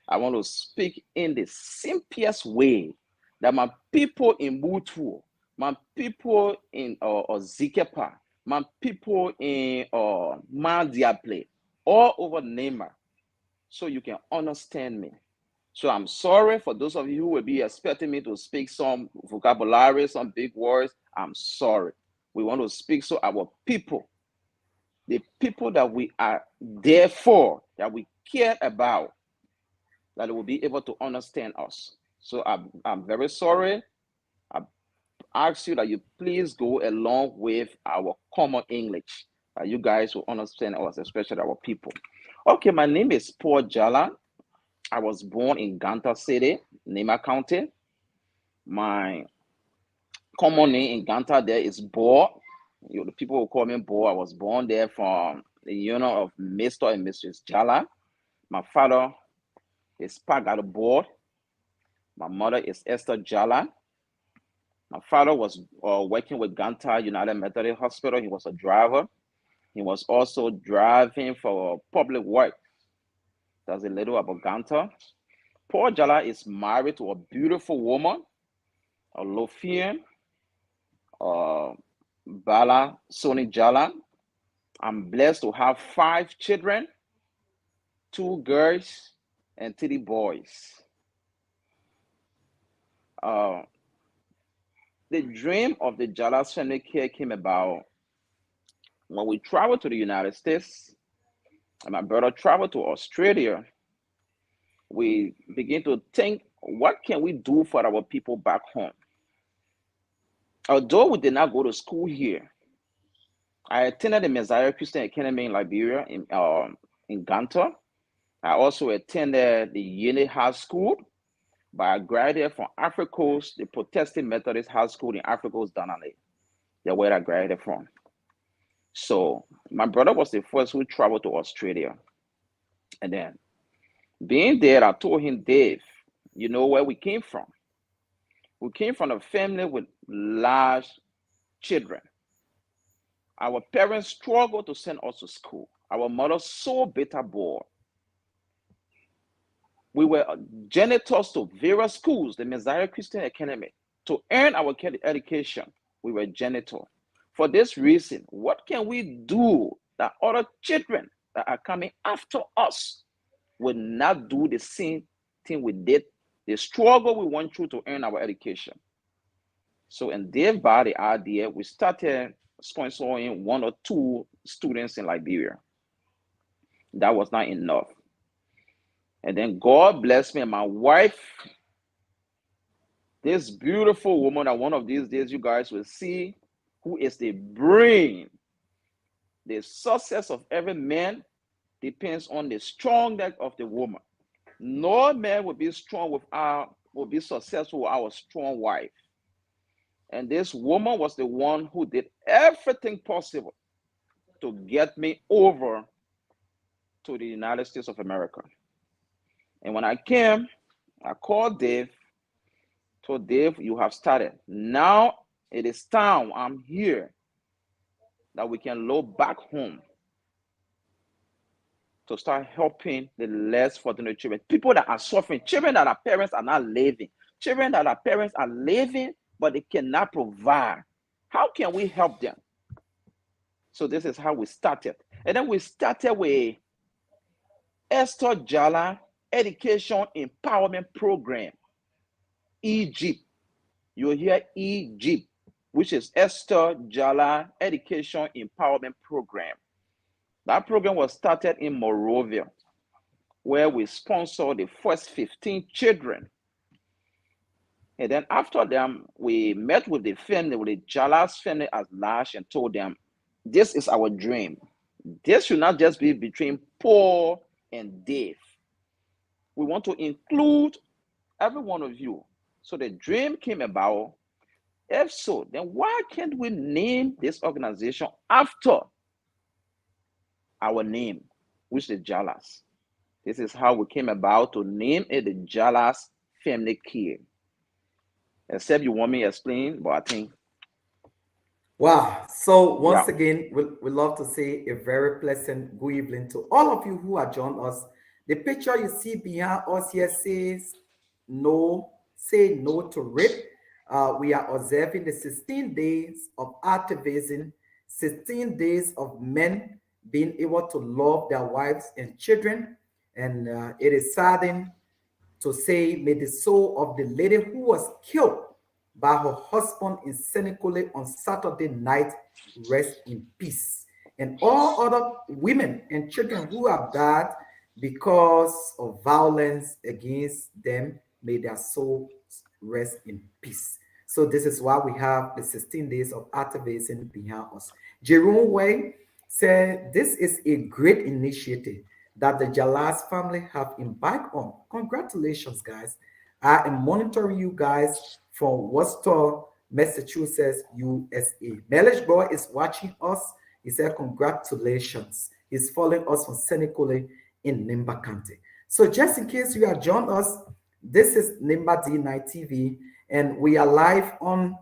Speaker 5: I want to speak in the simplest way that my people in Mutu, my people in Zikepa, my people in Mandiaple, all over Nema, so you can understand me. So I'm sorry for those of you who will be expecting me to speak some vocabulary, some big words. I'm sorry. We want to speak so our people, the people that we are there for, that we care about, that they will be able to understand us. So I'm very sorry. I ask you that you please go along with our common English. You guys will understand us, especially our people. Okay, my name is Paul Jallah. I was born in Ganta City, Nema County. My common name in Ganta there is Bo. The people will call me Bo. I was born there from the union of Mr. and Mrs. Jallah. My father is Pagado Bo. My mother is Esther Jallah. My father was working with Ganta United Methodist Hospital. He was a driver. He was also driving for public work. That's a little about Ganta. Paul Jallah is married to a beautiful woman, a Lofian, Bala Soni Jallah. I'm blessed to have 5 children, 2 girls and 3 boys. The dream of the Jallah's family care came about when we traveled to the United States and my brother traveled to Australia. We begin to think, what can we do for our people back home? Although we did not go to school here, I attended the Messiah Christian Academy in Liberia, in Ganta. I also attended the Yale High School, but I graduated from Africa Coast, the Protestant Methodist High School in Africa Coast, Danale. That's where I graduated from. So my brother was the first who traveled to Australia. And then being there, I told him, Dave, you know where we came from? We came from a family with large children. Our parents struggled to send us to school. Our mother so bitter bored. We were janitors to various schools, the Messiah Christian Academy. To earn our education, we were janitors. For this reason, what can we do that other children that are coming after us will not do the same thing we did, the struggle we went through to earn our education? So in Dave bought the idea, we started sponsoring 1 or 2 students in Liberia. That was not enough. And then God blessed me and my wife, this beautiful woman that one of these days you guys will see, who is the brain. The success of every man depends on the strongness of the woman. No man will be strong will be successful with our strong wife. And this woman was the one who did everything possible to get me over to the United States of America. And when I came, I called Dave, told Dave, you have started. Now it is time, I'm here, that we can look back home to start helping the less fortunate children, people that are suffering, children that our parents are not living, children that our parents are living, but they cannot provide. How can we help them? So this is how we started. And then we started with Esther Jallah Education Empowerment Program, Egypt. You'll hear Egypt, which is Esther Jallah Education Empowerment Program. That program was started in Monrovia, where we sponsored the first 15 children. And then after them, we met with the family, with the Jallah's family at large, and told them, this is our dream. This should not just be between Paul and Dave. We want to include every one of you. So the dream came about. If so, then why can't we name this organization after our name, which is the Jallahs? This is how we came about to name it the Jallahs Family Care. Except you want me to explain, but I think.
Speaker 2: Wow. So once again, we love to say a very pleasant good evening to all of you who have joined us. The picture you see behind us here says no, say no to rape. We are observing the 16 days of activism, 16 days of men being able to love their wives and children. And it is saddening to say, may the soul of the lady who was killed by her husband in Senegal on Saturday night rest in peace. And all other women and children who have died because of violence against them, may their souls rest in peace. So this is why we have the 16 days of activism behind us. Jerome Way said, this is a great initiative that the Jallah's family have embarked on. Congratulations, guys. I am monitoring you guys from Worcester, Massachusetts, USA. Melish Boy is watching us. He said, congratulations. He's following us from Senegal in Nimba County. So just in case you have joined us, this is Nimba D9 TV, and we are live on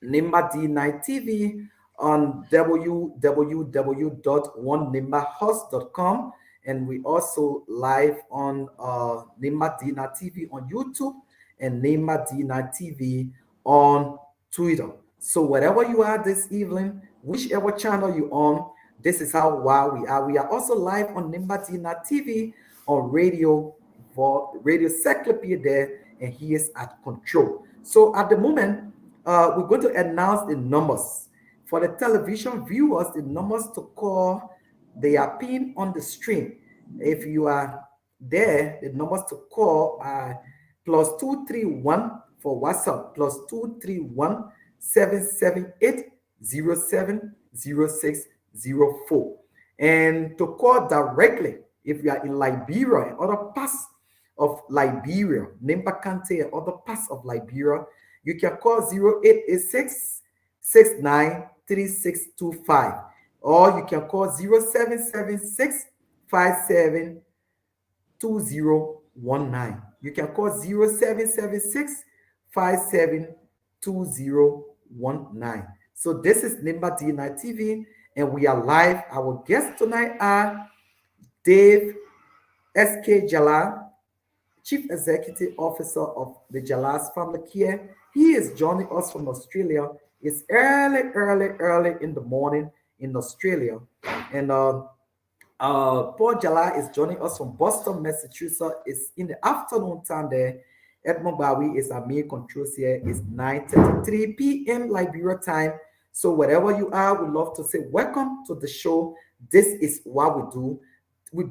Speaker 2: Nimba D9 TV on www.onenimbahouse.com. and we also live on Nima Dina TV on YouTube and Nima Dina TV on Twitter. So wherever you are this evening, whichever channel you on, this is how wow we are. We are also live on Nima Dina TV on radio for Radio Cyclopedia there, and he is at control. So at the moment, we're going to announce the numbers for the television viewers. The numbers to call, they are pinned on the stream. If you are there, the numbers to call are +231 for WhatsApp, +231 778 070604. And to call directly, if you are in Liberia and other parts of Liberia, Nimba Kante and other parts of Liberia, you can call 0886 693625, or you can call 0776 572019. You can call 0776 572019. So this is Nimba D9 TV, and we are live. Our guests tonight are Dave S.K. Jallah, Chief Executive Officer of the Jallah's Family Care. He is joining us from Australia. It's early in the morning in Australia. And Paul Jallah is joining us from Boston, Massachusetts. It's in the afternoon time there. Edmund Bawi is our main controls here. It's 9:33 p.m. Liberia time. So wherever you are, we'd love to say welcome to the show. This is what we do. We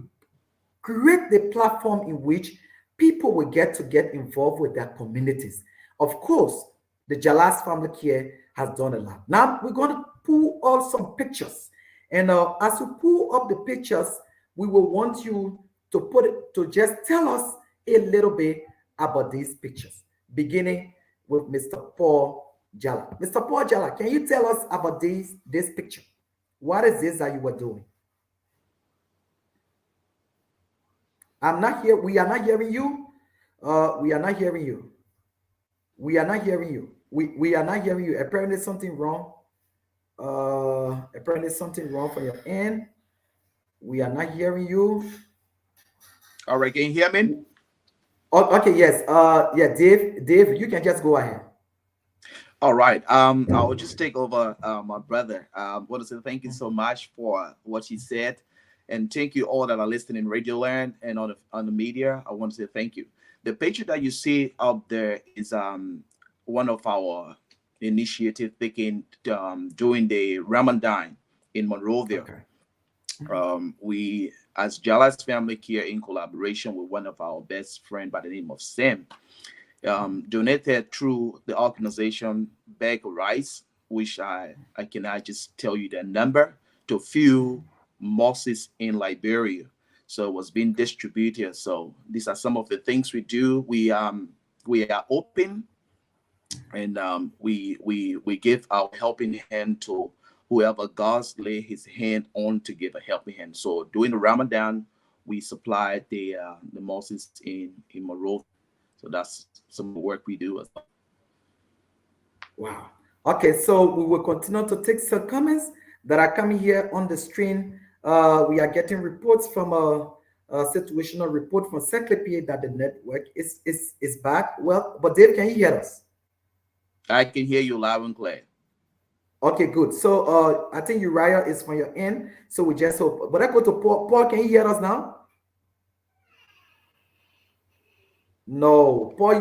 Speaker 2: create the platform in which people will get involved with their communities. Of course, the Jallah's Family Care has done a lot. Now we're going to pull up some pictures, and as we pull up the pictures, we will want you to just tell us a little bit about these pictures, beginning with Mr. Paul Jallah. Mr. Paul Jallah, can you tell us about this picture? What is this that you were doing? I'm not here. We are not hearing you. We are not hearing you. We are not hearing you. We are not hearing you. Apparently something wrong. Apparently something wrong for your end. We are not hearing you.
Speaker 4: All right, can you hear me?
Speaker 2: Oh, okay, yes. Yeah, Dave, you can just go ahead.
Speaker 4: All right. I'll just take over, my brother. I want to say thank you so much for what he said, and thank you all that are listening in Radio Land and on the media. I want to say thank you. The picture that you see up there is one of our initiative taken during the Ramadan in Monrovia.
Speaker 2: Okay.
Speaker 4: We, as Jallah's Family Care, in collaboration with one of our best friend by the name of Sam, donated through the organization bag of rice, which I cannot just tell you the number, to few mosques in Liberia. So it was being distributed. So these are some of the things we do. We are open, and we give our helping hand to whoever God's lay his hand on to give a helping hand. So during the Ramadan, we supplied the mosques in Morocco. So that's some of the work we do as well.
Speaker 2: Wow. Okay, so we will continue to take some comments that are coming here on the stream. We are getting reports from a situational report from Secretary that the network is back. Well, but Dave, can you hear us?
Speaker 4: I can hear you loud and clear.
Speaker 2: Okay, good. So I think Uriah is from your end. So we just hope. But I go to Paul. Paul, can you hear us now? No, Paul, you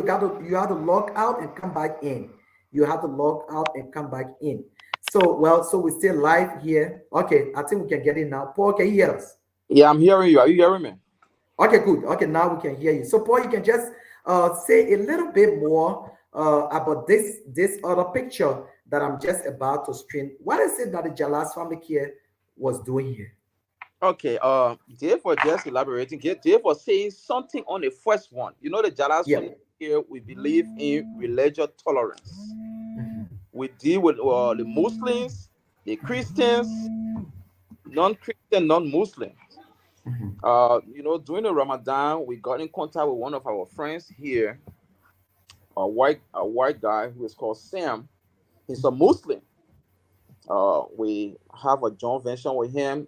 Speaker 2: have to log out and come back in. You have to log out and come back in. So we're still live here. Okay, I think we can get in now. Paul, can you hear us?
Speaker 5: Yeah, I'm hearing you. Are you hearing me?
Speaker 2: Okay, good. Okay, now we can hear you. So Paul, you can just say a little bit more about this other picture that I'm just about to stream. What is it that the Jallah's Family Care was doing here?
Speaker 5: Okay, Dave was just elaborating. Dave was saying something on the first one. You know, the Jallah's Family Care, we believe in religious tolerance. We deal with the Muslims, the Christians, non-Christian, non-Muslims. You know, during the Ramadan, we got in contact with one of our friends here, a white guy who is called Sam. He's a Muslim. We have a joint venture with him.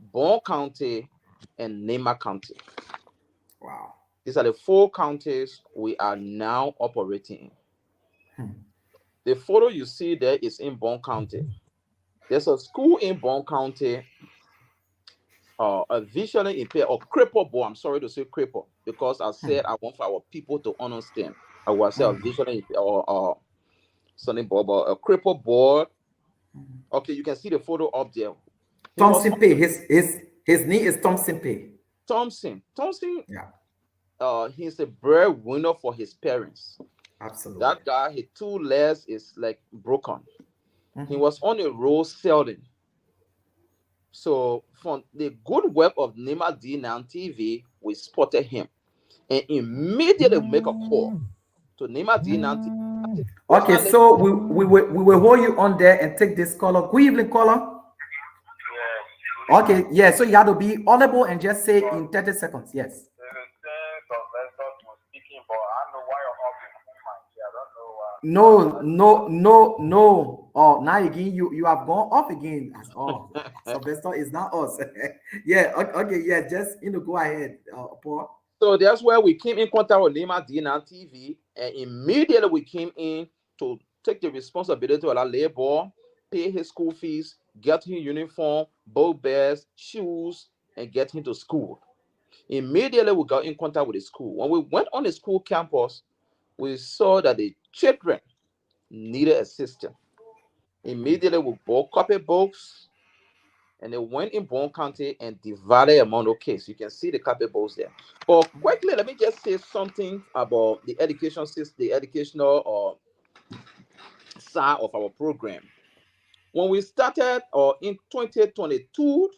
Speaker 5: Bond County, and Nema County.
Speaker 2: Wow.
Speaker 5: These are the 4 counties we are now operating in. The photo you see there is in Bond County. There's a school in Bond County, a visually impaired or crippled boy. I'm sorry to say crippled because I said I want for our people to understand. I will say a visually impaired or something, but a crippled boy. Okay, you can see the photo up there.
Speaker 2: Thompson Pay. His name is Thompson Pay.
Speaker 5: Thompson.
Speaker 2: Yeah.
Speaker 5: He's a breadwinner for his parents.
Speaker 2: Absolutely.
Speaker 5: That guy, his 2 legs is like broken. He was on a road selling. So from the good work of Nema D9 TV, we spotted him and immediately make a call to Nema D9 TV.
Speaker 2: Okay, so we will hold you on there and take this caller. Good evening, caller. Okay, yeah, so you have to be audible and just say in 30 seconds. Yes. No. Oh, now again, you have gone off again. Oh, Sylvester is not us. Yeah, okay, yeah, just go ahead, Paul.
Speaker 5: So that's where we came in contact with Nema D9 TV, and immediately we came in to take the responsibility of that labor, pay his school fees, get him uniform, book bags, shoes, and get him to school. Immediately we got in contact with the school. When we went on the school campus, we saw that the children needed assistance. Immediately we bought copybooks, and they went in Bond County and divided among the kids. You can see the copybooks there. But quickly, let me just say something about the education system, the educational side of our program. When we started in 2022,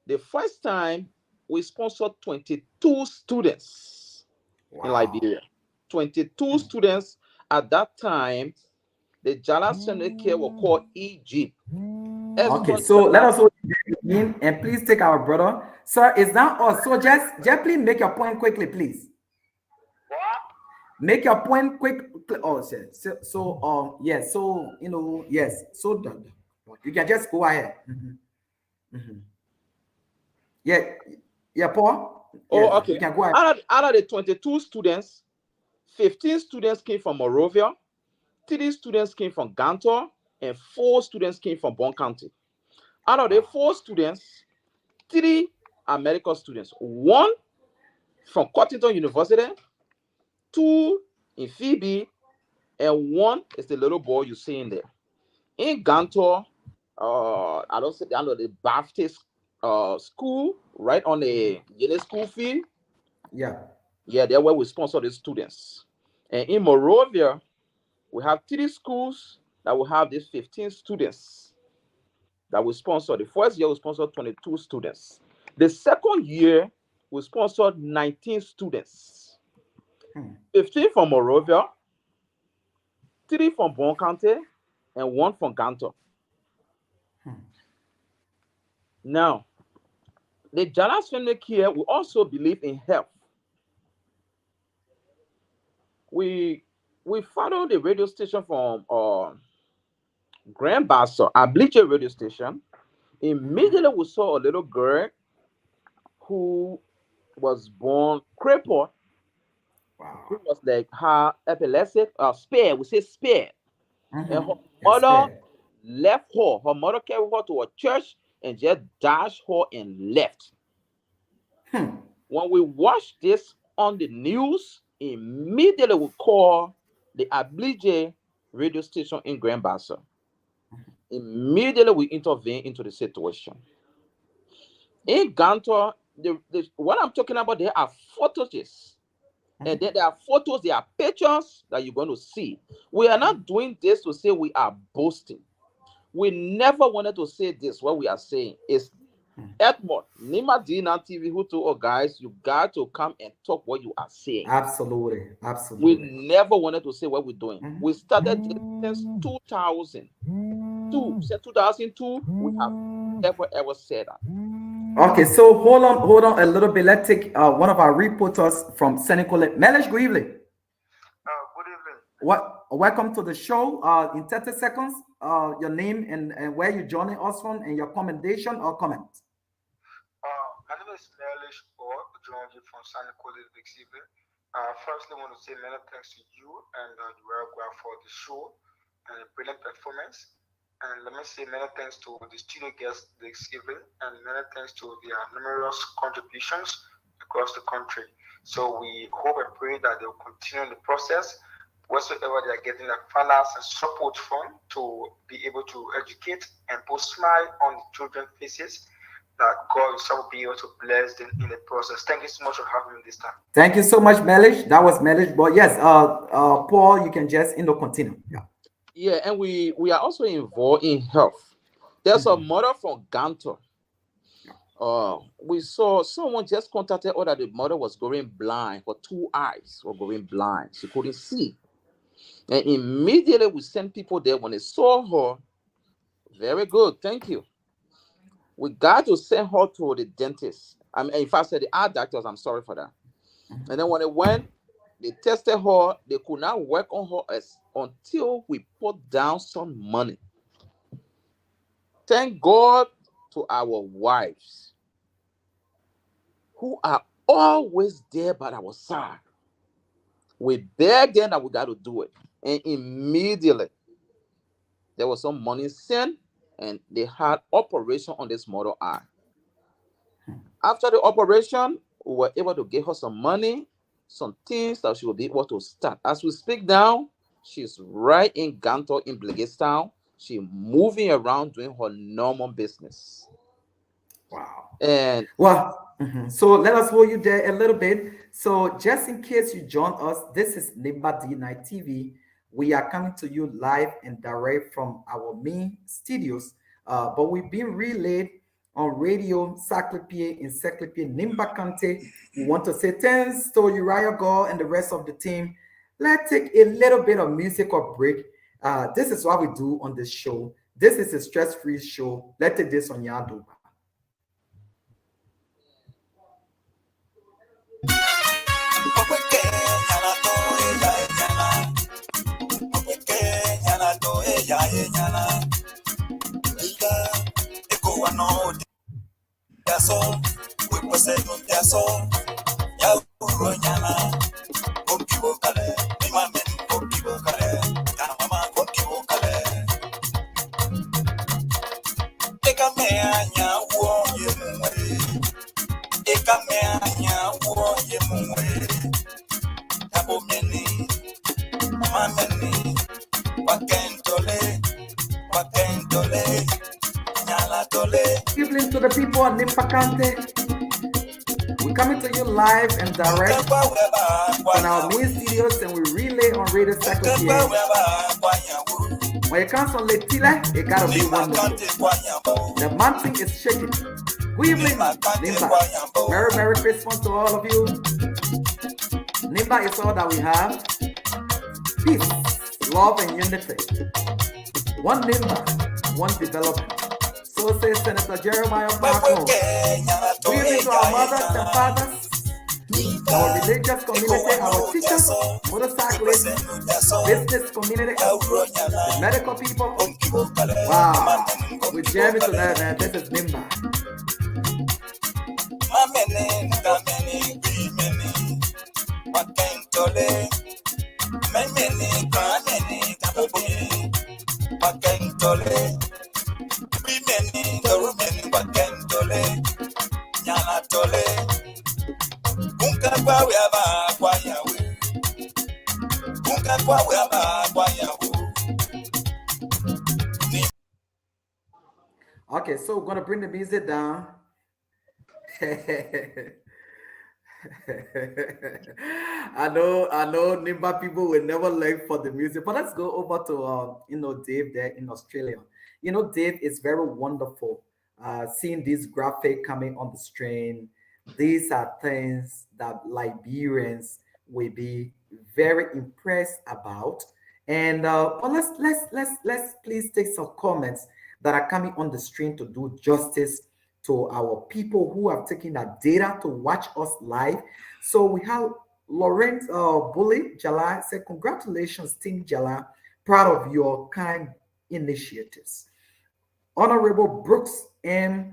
Speaker 5: the first time we sponsored 22 students in Liberia. 22 students at that time. The Jallah Center Care was called Egypt.
Speaker 2: Okay, so let us begin and please take our brother. Sir, is that us? So just please make your point quickly, please.
Speaker 3: What?
Speaker 2: Make your point quick. Oh, so yes, so yes, so you can just go ahead. Yeah, Paul.
Speaker 5: Oh,
Speaker 2: yes,
Speaker 5: okay.
Speaker 2: You can go ahead.
Speaker 5: Out of the 22 students, 15 students came from Morovia, 3 students came from Gantor, and 4 students came from Bond County. Out of the 4 students, 3 are medical students. 1 from Cottington University, 2 in Phoebe, and 1 is the little boy you see in there. In Gantor, I know the Baptist school, right on the Yale school field.
Speaker 2: Yeah,
Speaker 5: they're where we sponsor the students. And in Morovia, we have 3 schools that will have these 15 students that we sponsor. The first year we sponsored 22 students. The second year we sponsored 19 students. 15 from Morovia, 3 from Bond County, and 1 from Gantor. Now, the Jallah Family Care, we also believe in health. We follow the radio station from Grand Bassa, Abliche radio station. Immediately we saw a little girl who was born crippled. Who was like her epileptic spare. We say spare. And her mother left her. Her mother carried her to a church and just dashed her and left. When we watched this on the news, immediately we call the Ablige radio station in Grand Bassa. Immediately we intervene into the situation. In Gantor, what I'm talking about, there are photos. And then there are photos, there are pictures that you're going to see. We are not doing this to say we are boasting. We never wanted to say this. What we are saying is Edmond, Nema D9 TV, who told us, guys, you got to come and talk what you are saying.
Speaker 2: Absolutely.
Speaker 5: We never wanted to say what we're doing. We started this since 2002. Since 2002, we have ever said that.
Speaker 2: Okay, so hold on a little bit. Let's take one of our reporters from Senegal. Melish, good evening.
Speaker 3: Good evening.
Speaker 2: Welcome to the show. In 30 seconds, your name and where you're joining us from, and your commendation or comment.
Speaker 3: My name is Melish or joining you from San Nicolas this evening. Firstly, I want to say many thanks to you and the Uruguay for the show and a brilliant performance. And let me say many thanks to the studio guests this evening and many thanks to their numerous contributions across the country. So we hope and pray that they will continue the process whatsoever they are getting the finance and support from to be able to educate and put smile on the children's faces that God shall be able to bless them in the process. Thank you so much for having me this time.
Speaker 2: Thank you so much, Melish. That was Melish. But yes, Paul, you can just continue. Yeah.
Speaker 5: Yeah, and we are also involved in health. There's a mother from Ganto. We saw someone just contacted her that the mother was going blind. Her two eyes were going blind. She couldn't see. And immediately we sent people there. When they saw her, very good, thank you. We got to send her to the dentist. I mean, in fact, said the eye doctors, I'm sorry for that. And then when they went, they tested her. They could not work on her until we put down some money. Thank God to our wives who are always there by our side. We begged them that we got to do it. And immediately there was some money sent and they had operation on this model eye. After the operation, we were able to give her some money, some things that she will be able to start. As we speak now, she's right in Ganto in Blegestown. She's moving around doing her normal business.
Speaker 2: Wow.
Speaker 5: And
Speaker 2: so let us hold you there a little bit. So just in case you join us, this is Nimba D Night TV. We are coming to you live and direct from our main studios, but we've been relayed on radio Saclipie in Saclipie Nimba Kante. We want to say thanks to Uriah Gore and the rest of the team. Let's take a little bit of musical break. This is what we do on this show. This is a stress-free show. Let's take this on Yado. Evening to the people on Nimpakante. We're coming to you live and direct on our main studios and we relay on Radio Saclipie. When it comes on Letila, it gotta be one minute. The mountain is shaking. Good evening, Nimba. Merry Christmas to all of you. Nimba is all that we have. Peace, love, and unity. One Nimba, one development. So says Senator Jeremiah Parker. Good evening to our mothers and fathers, our religious community, our teachers, motorcyclists, business community, the medical people. Wow, we're jamming tonight, man. This is Nimba. Okay, so we're gonna bring the music down. I know Nimba people will never like for the music, but let's go over to Dave there in Australia. Dave, is very wonderful seeing this graphic coming on the screen. These are things that Liberians will be very impressed about. And but let's please take some comments that are coming on the screen to do justice to our people who have taken that data to watch us live. So we have Laurent Bully Jallah said, congratulations, Team Jallah, proud of your kind initiatives. Honorable Brooks M.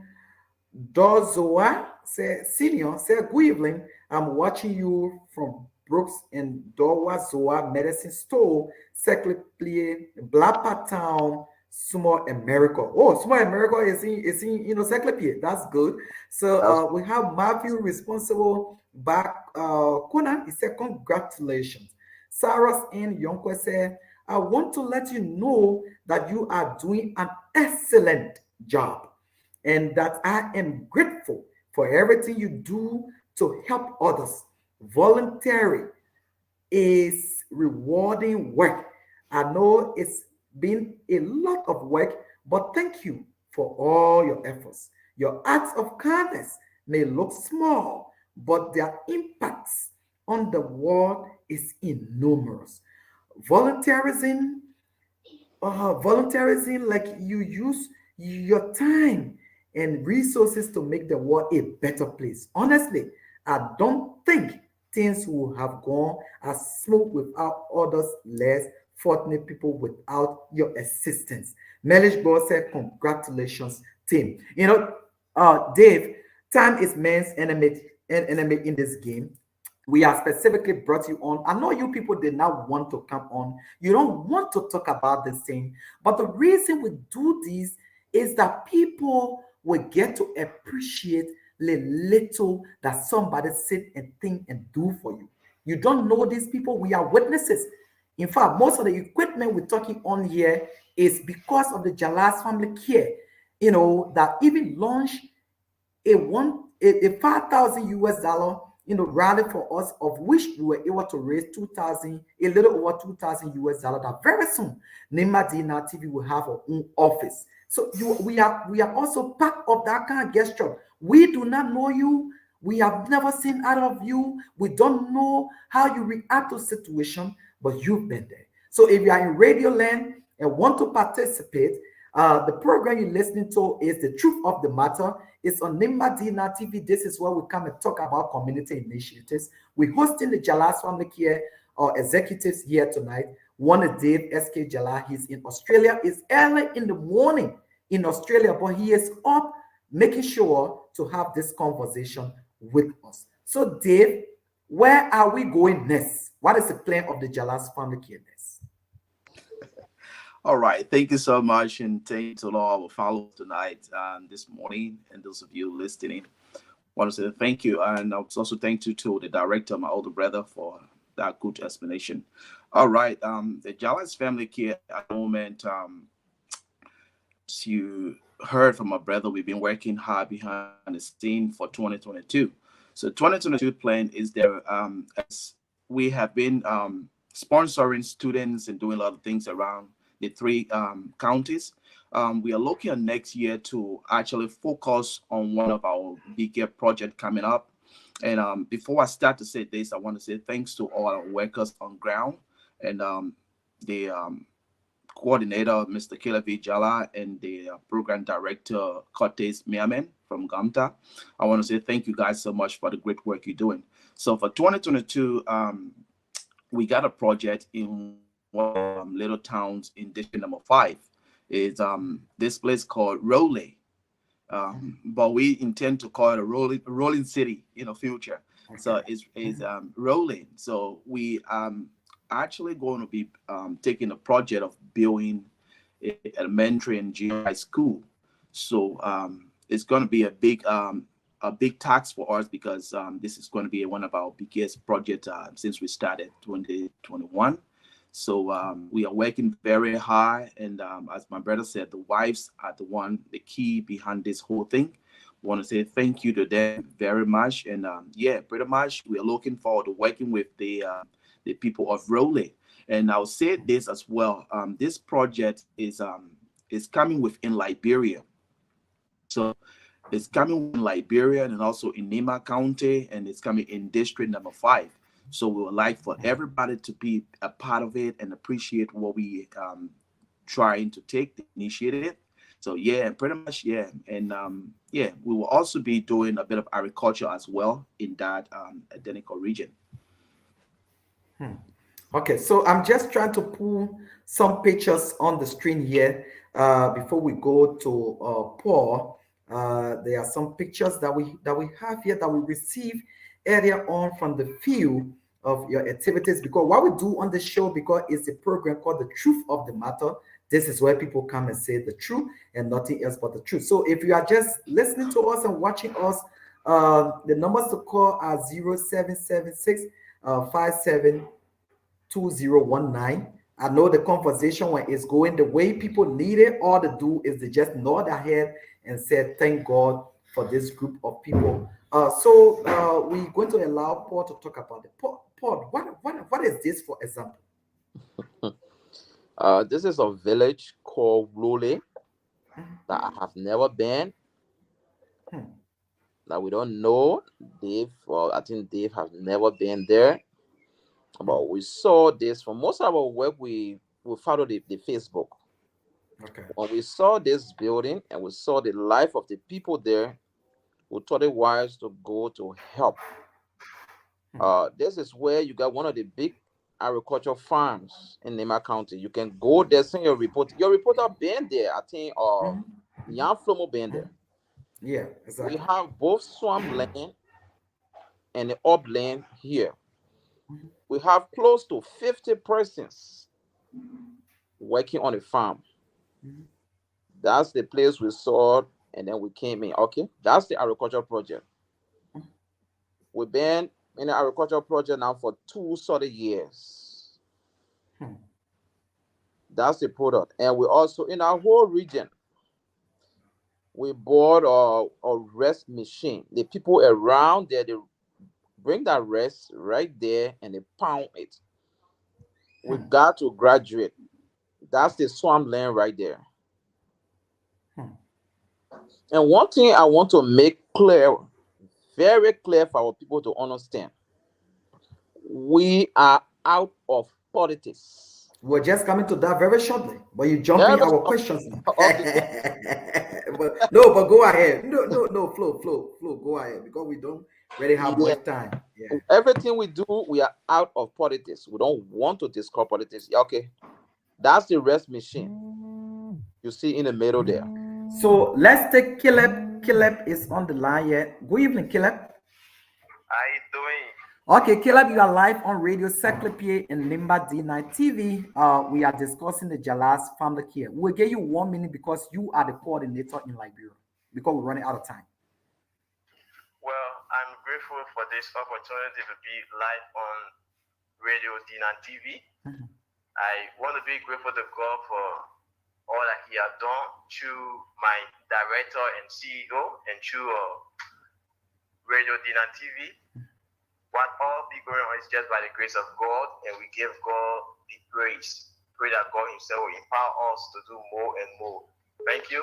Speaker 2: Dozoa say senior, say good evening. I'm watching you from Brooks and Dowa Zoa Medicine Store, Secretly Blappa Town, Sumo America. Oh, Sumo America is in Secretly. That's good. So
Speaker 4: That's
Speaker 2: we have Matthew responsible back. Conan, he said congratulations. Sarah's in Yonko said, I want to let you know that you are doing an excellent job and that I am grateful for everything you do to help others. Voluntary is rewarding work. I know it's been a lot of work, but thank you for all your efforts. Your acts of kindness may look small, but their impacts on the world is enormous. Volunteerism volunteerism, like you use your time and resources to make the world a better place. Honestly, I don't think things would have gone as smooth without others less fortunate people without your assistance. Melish Boss said, congratulations, team. Dave, time is man's enemy in this game. We have specifically brought you on. I know you people did not want to come on. You don't want to talk about this thing. But the reason we do this is that people will get to appreciate the little that somebody sit and think and do for you. You don't know these people. We are witnesses. In fact, most of the equipment we're talking on here is because of the Jallah's family care, that even launched a 5,000 US dollar rally for us, of which we were able to raise 2,000, a little over 2,000 US dollar. That very soon Nemadina TV will have our own office. So we are also part of that kind of gesture. We do not know you. We have never seen out of you. We don't know how you react to situation, but you've been there. So if you are in Radio Land and want to participate, the program you're listening to is The Truth of the Matter. It's on Nimadina TV. This is where we come and talk about community initiatives. We're hosting the Jallah's Family Care executives here tonight. One is Dave SK Jallah. He's in Australia. It's early in the morning in Australia, but he is up making sure to have this conversation with us. So, Dave, where are we going next? What is the plan of the Jallah's Family Care next?
Speaker 4: all right. Thank you so much, and thank you to all our followers tonight and this morning, and those of you listening. I want to say thank you, and also thank you to the director, my older brother, for that good explanation. All right. The Jallah's Family Care at the moment, as you heard from my brother, we've been working hard behind the scene for 2022. So 2022 plan is there, as we have been sponsoring students and doing a lot of things around the three counties. We are looking at next year to actually focus on one of our bigger projects coming up. And before I start to say this, I want to say thanks to all our workers on ground and the coordinator, Mr. Kelevi Jallah, and the program director, Cortez Miamen from Gamta. I want to say thank you guys so much for the great work you're doing. So for 2022, we got a project in one of little towns in district number 5. It's this place called Rowley. But we intend to call it a rolling city in the future. Okay. So it's rolling. So we actually going to be taking a project of building an elementary and junior high school. So it's going to be a big task for us because this is going to be one of our biggest projects since we started 2021. So we are working very hard, and as my brother said, the wives are the key behind this whole thing. I want to say thank you to them very much, and yeah, pretty much we are looking forward to working with the people of Rowley. And I'll say this as well: this project is coming within Liberia, so it's coming in Liberia and also in Nima County, and it's coming in District number 5. So we would like for everybody to be a part of it and appreciate what we trying to take the initiative. So yeah, pretty much, yeah. And yeah, we will also be doing a bit of agriculture as well in that identical region.
Speaker 2: Okay, so I'm just trying to pull some pictures on the screen here before we go to Paul. There are some pictures that we have here that we received earlier on from the field of your activities. Because what we do on the show, because it's a program called The Truth of the Matter, this is where people come and say the truth and nothing else but the truth. So if you are just listening to us and watching us, the numbers to call are 0776 572019. I know the conversation when it's going the way people need it, all they do is they just nod their head and say, thank God for this group of people. So we're going to allow Paul to talk about it. Paul, what is this, for example?
Speaker 5: This is a village called Role that I have never been. That we don't know. Dave, well, I think Dave has never been there. But we saw this from most of our work. We followed the Facebook.
Speaker 2: Okay.
Speaker 5: When we saw this building and we saw the life of the people there, we thought it wise to go to help. This is where you got one of the big agricultural farms in Nema County. You can go there, send your report. Your reporter been there, I think. Jan Flomo been there.
Speaker 2: Yeah, exactly.
Speaker 5: We have both swampland and the upland here. We have close to 50 persons working on a farm. That's the place we saw, and then we came in. Okay, that's the agricultural project. We've been in the agricultural project now for 2 solid years. That's the product. And we also, in our whole region, we bought a rest machine. The people around there, they bring that rest right there and they pound it. We got to graduate. That's the swampland right there. And one thing I want to make clear, very clear for our people to understand, we are out of politics.
Speaker 2: We're just coming to that very shortly, but you jump in our questions now. but go ahead. No, flow. Go ahead, because we don't really have much time. Yeah.
Speaker 5: Everything we do, we are out of politics. We don't want to discuss politics. Okay, that's the rest machine you see in the middle there.
Speaker 2: So let's take Caleb. Caleb is on the line yet. Good evening, Caleb.
Speaker 3: How you doing?
Speaker 2: Okay, Caleb, you are live on Radio Seclipie and Limba D9 TV. We are discussing the Jallah's family care. We'll give you 1 minute because you are the coordinator in Liberia, because we're running out of time.
Speaker 3: Well, I'm grateful for this opportunity to be live on Radio D9 TV. I want to be grateful to God for all that He has done through my director and CEO and through Radio D9 TV. What all be going on is just by the grace of God, and we give God the praise. Pray that God Himself will empower us to do more and more. Thank you.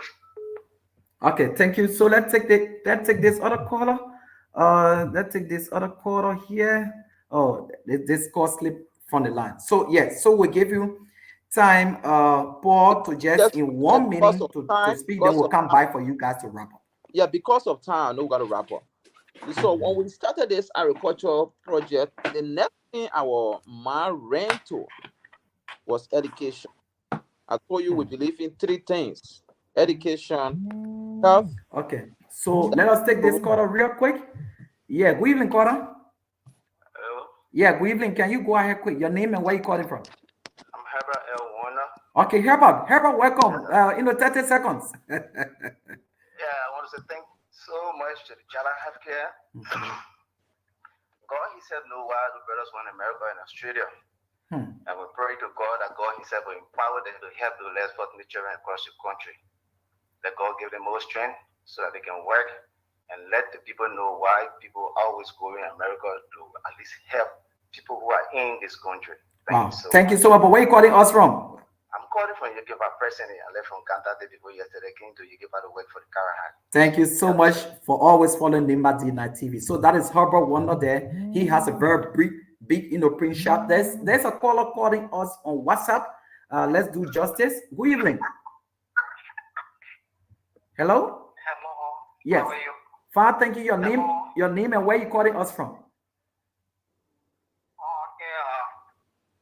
Speaker 2: Okay, thank you. So let's take this other caller. Let's take this other caller here. Oh, this call slip from the line. So yes, so we give you time, Paul, to just in 1 minute to speak. Then we'll come by for you guys to wrap up.
Speaker 5: Yeah, because of time, I know we got to wrap up. So when we started this agricultural project, the next thing our mind ran to was education. I told you we believe in 3 things: education, health.
Speaker 2: Okay, so let us take this caller real quick. Yeah, good evening, caller.
Speaker 3: Hello.
Speaker 2: Yeah, good evening. Can you go ahead quick? Your name and where you calling from?
Speaker 3: I'm Herbert L. Warner.
Speaker 2: Okay, Herbert, welcome. 30 seconds.
Speaker 3: Yeah, I want to say thank you so much to the Jallah Healthcare. God Himself knows why the brothers want America and Australia. And we pray to God that God Himself will empower them to help the less fortunate children across the country. That God give them more strength so that they can work, and let the people know why people always go in America to at least help people who are in this country.
Speaker 2: Thank you so much. But where are you calling us from?
Speaker 3: I'm calling from Yoruba presently. I left from Kanta the people yesterday, came to Yoruba to work for the Karahan.
Speaker 2: Thank you so much for always following Limba D9 TV. So that is Herbert Wonder there. He has a very big print shop. There's a caller calling us on WhatsApp. Let's do justice. Good evening. Hello?
Speaker 3: Hello.
Speaker 2: Yes.
Speaker 3: How are you?
Speaker 2: Fine, thank you. Your name and where you calling us from?
Speaker 3: Okay,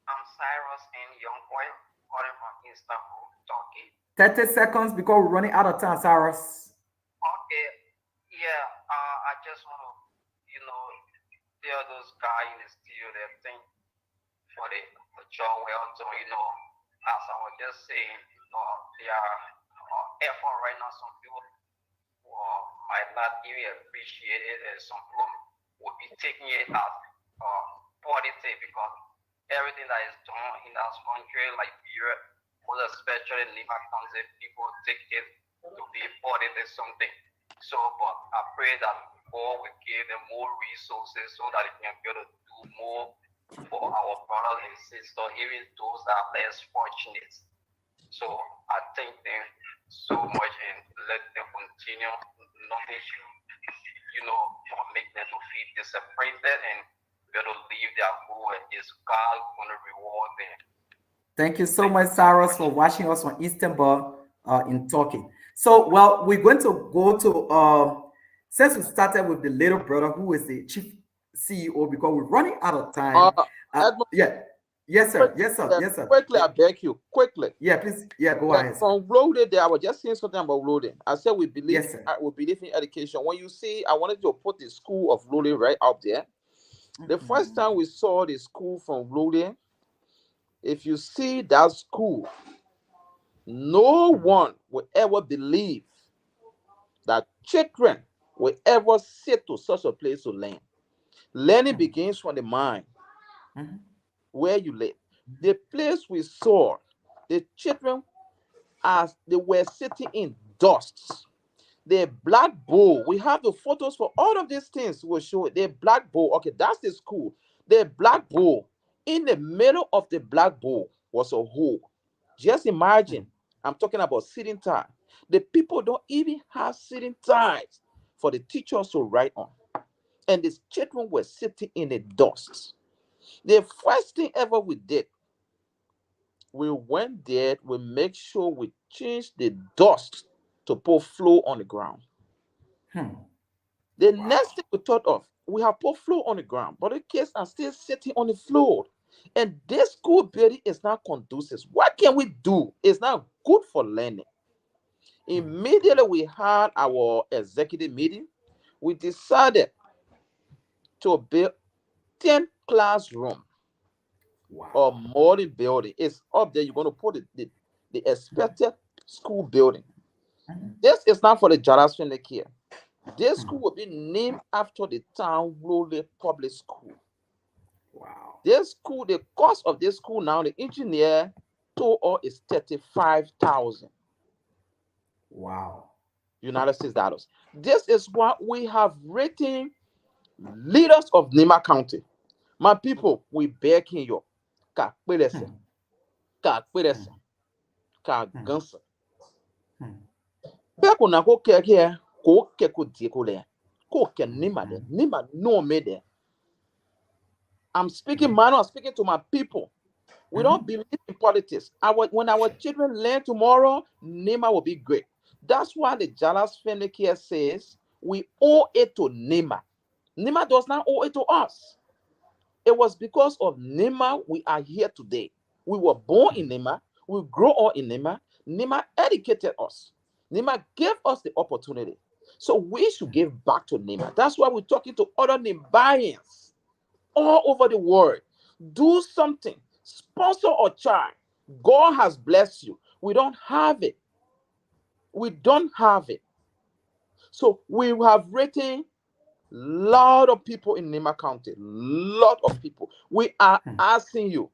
Speaker 3: I'm Cyrus in Youngpoint, calling from Istanbul, Turkey.
Speaker 2: 30 seconds because we're running out of time, Cyrus.
Speaker 3: Okay, just want to, tell those guys in the studio that think for the job well done, as I was just saying, they are effort right now. Some people might not even appreciate it, and some people will be taking it as positive because everything that is done in our country, like Europe, most especially Lima County, people take it to be positive something. So, but I pray that God will give them more resources so that they can be able to do more for our brothers and sisters, even those that are less fortunate. So I thank them so much and let them continue. Nothing should, make them to feel disappointed and be able to leave their goal, and is God going to reward them.
Speaker 2: Thank you so much, Cyrus, for watching us on Istanbul in Turkey. So, well, we're going to go to, since we started with the little brother who is the chief CEO, because we're running out of time. Yeah. Yes, sir. Yes, sir. Yes, sir.
Speaker 5: Quickly, I beg you. Quickly.
Speaker 2: Yeah, please. Yeah, go ahead.
Speaker 5: From loading there, I was just saying something about loading. I said we believe,
Speaker 2: yes,
Speaker 5: we believe in education. When you see, I wanted to put the school of loading right up there. The first time we saw the school from loading, if you see that school, no one will ever believe that children will ever sit to such a place to learn. Learning begins from the mind, where you live. The place we saw, the children, as they were sitting in dust, the black bowl, we have the photos for all of these things. We'll show it. The black bowl, okay, that's the school. The black bowl, in the middle of the black bowl was a hole. Just imagine, I'm talking about sitting time. The people don't even have sitting times for the teachers to write on. And the children were sitting in the dust. The first thing ever we did, we went there, we make sure we changed the dust to put floor on the ground. The next thing we thought of, we have put floor on the ground, but the kids are still sitting on the floor. And this school building is not conducive. What can we do? It's not good for learning. Immediately we had our executive meeting. We decided to build 10 classrooms or modern building. It's up there. You're going to put the expected school building. This is not for the Jallah family here. This school will be named after the town Rowley Public School. This school, the cost of this school now, the engineer told us is $35,000. United States dollars. This is what we have written leaders of Nima County. My people, we begging you. Ka gansa. Beko na ko keke ko keko diekole. Ko ke Nima de. Nima no me de. I'm speaking, man, I'm speaking to my people. We don't believe in politics. When our children learn tomorrow, Nima will be great. That's why the Jallah family care says we owe it to Nima. Nima does not owe it to us. It was because of Nima we are here today. We were born in Nima. We grew up in Nima. Nima educated us. Nima gave us the opportunity. So we should give back to Nima. That's why we're talking to other Nimbayans all over the world. Do something. Sponsor a child. God has blessed you. We don't have it. We don't have it. So we have written lot of people in Nima County, lot of people. We are asking you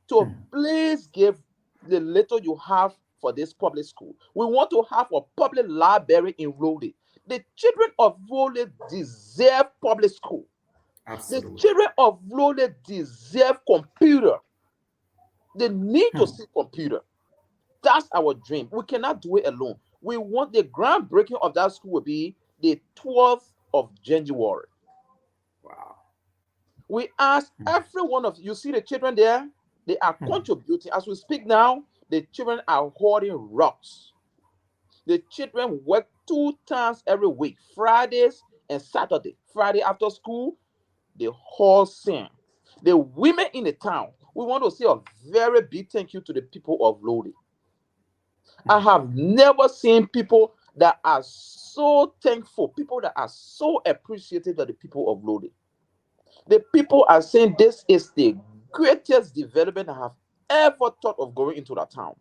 Speaker 5: to please give the little you have for this public school. We want to have a public library in Rowley. The children of Rowley deserve public school. Absolutely. The children of Rowley deserve computer. They need to see computer. That's our dream. We cannot do it alone. We want the groundbreaking of that school will be the 12th of January. We ask every one of you, see the children there, they are contributing. As we speak now, the children are hoarding rocks. The children work 2 times every week, Fridays and Saturday. Friday after school, the whole scene. The women in the town, we want to say a very big thank you to the people of Lodi. I have never seen people that are so thankful, people that are so appreciative of the people of Lodi. The people are saying this is the greatest development I have ever thought of going into that town.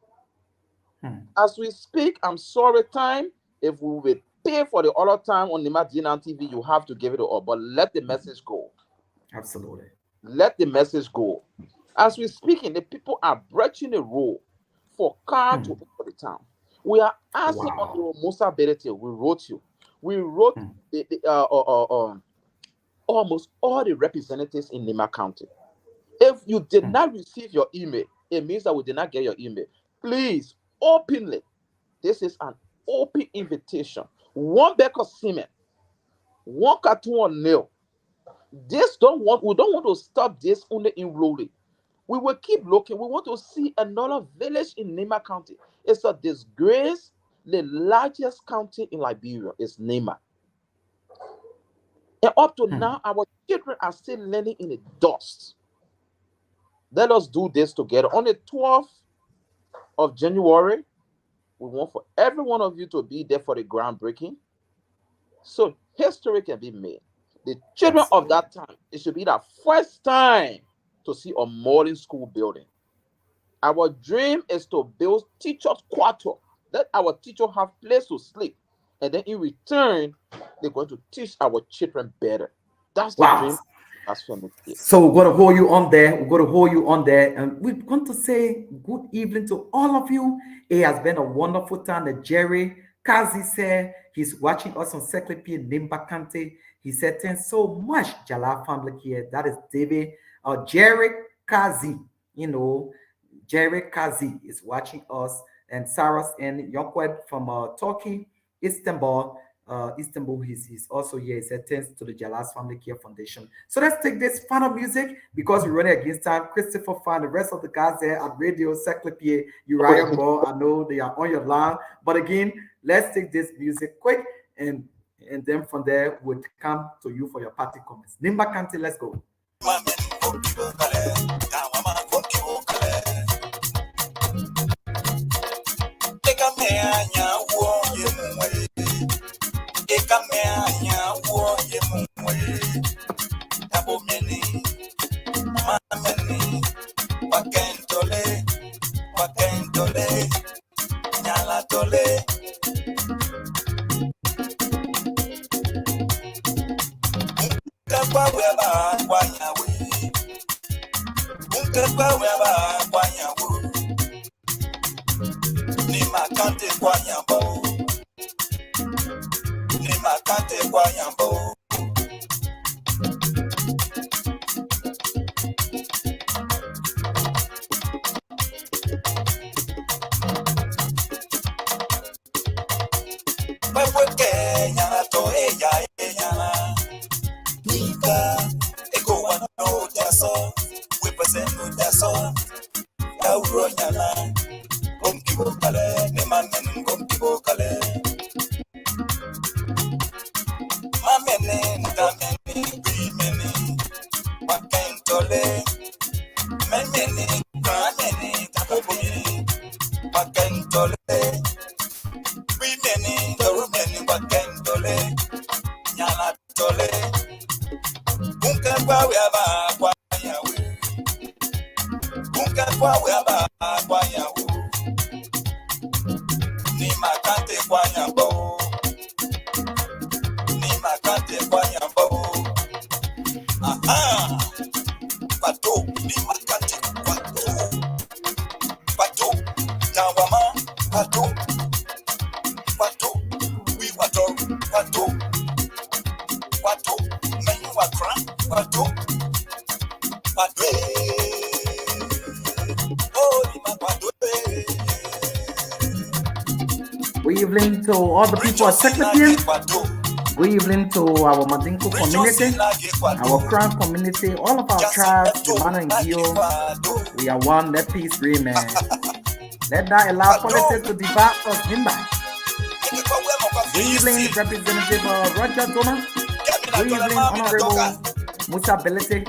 Speaker 5: As we speak, I'm sorry, time. If we will pay for the other time on Nima Dinan TV, you have to give it up. But let the message go.
Speaker 2: Absolutely.
Speaker 5: Let the message go. As we're speaking, the people are breaching the rule for car to enter the town. We are asking on the Musa Berete. We wrote you. We wrote almost all the representatives in Nima County. If you did not receive your email, it means that we did not get your email. Please, openly, this is an open invitation. One bag of cement, one carton of nail. We don't want to stop this only in Raleigh. We will keep looking. We want to see another village in Nima County. It's a disgrace. The largest county in Liberia is Nima. And up to now, our children are still learning in the dust. Let us do this together. On the 12th of January, we want for every one of you to be there for the groundbreaking. So history can be made. The children of that time, it should be the first time to see a modern school building. Our dream is to build teachers' quarter. Let our teachers have place to sleep. And then in return, they're going to teach our children better. That's the dream. That's family.
Speaker 2: So we're going to hold you on there. We're going to hold you on there. And we're going to say good evening to all of you. It has been a wonderful time. That Jerry Kazi said he's watching us on Seklepi Nimba Kante. He said, thanks so much, Jallah family here. That is David. Jerry Kazi, Jerry Kazi is watching us. And Sarah's and Yokwed from Turkey, Istanbul. He's also here. He said, thanks to the Jallah's Family Care Foundation. So let's take this final music because we're running against time. Christopher Fan, the rest of the guys there at Radio Seklepi, Uriah Moore, I know they are on your line. But again, let's take this music quick and then from there we'll come to you for your party comments. Nimba Kanti, let's go. Good evening to all the people at Seklepi. Good evening to our Madinko community, our Crown community, all of our tribes, Emmanuel and Gio. We are one, let peace reign, man. Let not allow politics to divide us hinder. Good evening, Representative Roger Doma. Good evening, Honorable Musa Belete.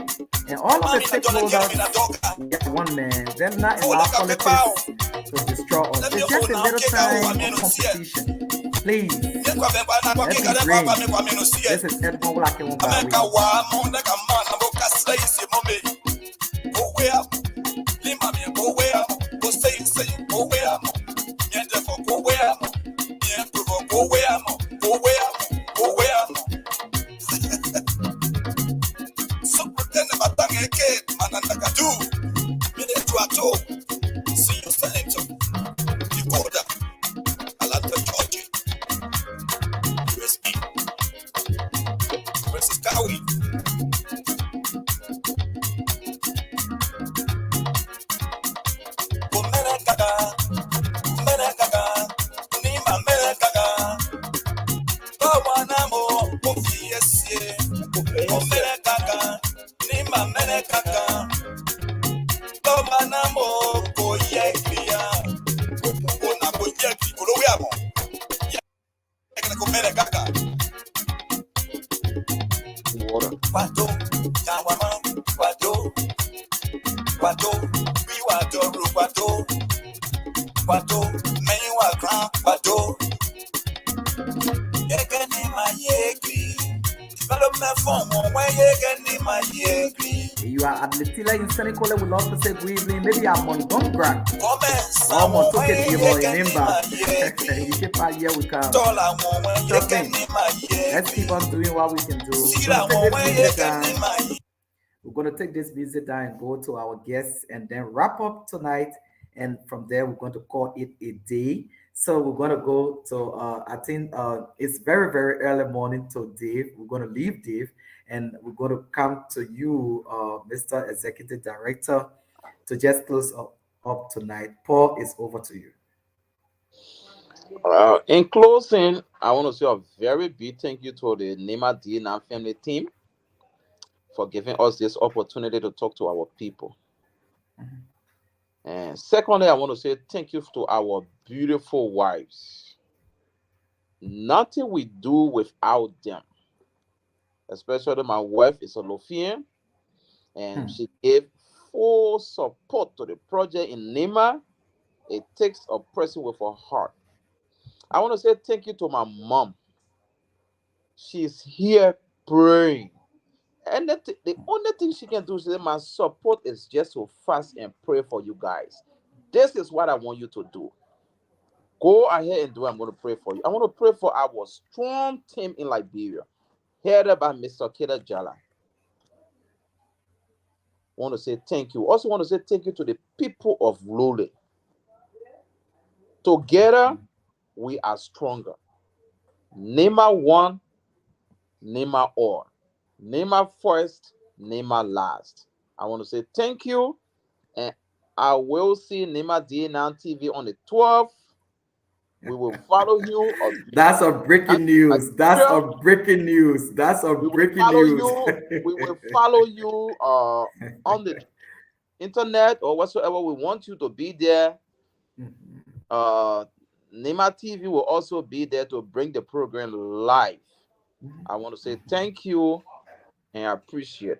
Speaker 2: And all of the stakeholders, we are one man. Let not allow politics to destroy us. It's just a little time of competition. please. Let it rain. This is Edmond Wulakewo
Speaker 1: See you selector. You go there. I like the Georgie. USB. Versus Cowie.
Speaker 2: You are at Litila in Senegal. We love to say good evening. Maybe I'm on Gumgra. I'm on Toket Ebo in Imba. You keep out here, we come. Trust me. Let's keep on doing what we can do. We're going to take this visit down and go to our guests and then wrap up tonight. And from there, we're going to call it a day. So we're going to go to, I think it's very, very early morning to Dave. We're going to leave Dave and we're going to come to you, Mr. Executive Director, to just close up tonight. Paul, is over to you.
Speaker 5: In closing, I want to say a very big thank you to the Nema DNA family team for giving us this opportunity to talk to our people. And secondly, I want to say thank you to our beautiful wives. Nothing we do without them. Especially my wife is a Lofian, and she gave full support to the project in Nema. It takes a person with a heart. I want to say thank you to my mom. She's here praying. And the only thing she can do is say, my support is just to fast and pray for you guys. This is what I want you to do. Go ahead and do it. I'm going to pray for you. I want to pray for our strong team in Liberia, headed by Mr. Keda Jallah. I want to say thank you. Also want to say thank you to the people of Lule. Together, we are stronger. Nema one, Nema all. Nema first, Nema last. I want to say thank you. And I will see Nema DNA TV on the 12th. We will follow you.
Speaker 2: That's a breaking news. That's a breaking news. That's a breaking news.
Speaker 5: We will follow you on the internet or whatsoever. We want you to be there. Nema TV will also be there to bring the program live. I want to say thank you and I appreciate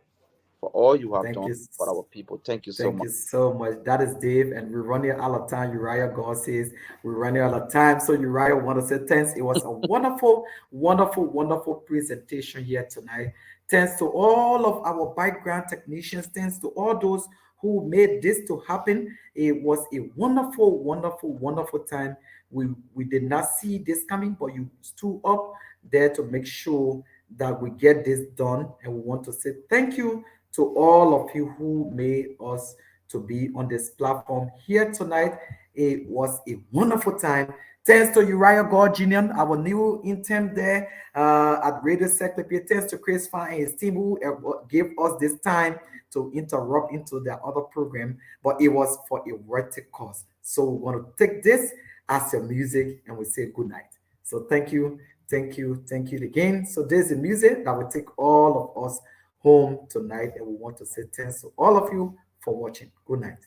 Speaker 5: for all you have done for our people. Thank you so much.
Speaker 2: Thank you so much. That is Dave, and we're running out of time. Uriah God says we're running out of time. So Uriah want to say thanks. It was a wonderful, wonderful, wonderful presentation here tonight. Thanks to all of our background technicians. Thanks to all those who made this to happen. It was a wonderful, wonderful, wonderful time. We did not see this coming, but you stood up there to make sure that we get this done. And we want to say thank you to all of you who made us to be on this platform here tonight. It was a wonderful time. Thanks to Uriah God Jr., our new intern there at Radio Secretary. Thanks to Chris Fan and his team who gave us this time to interrupt into their other program, but it was for a worthy cause. So we want to take this as your music and we say good night. So thank you, thank you, thank you again. So there's the music that will take all of us home tonight, and we want to say thanks to all of you for watching. Good night.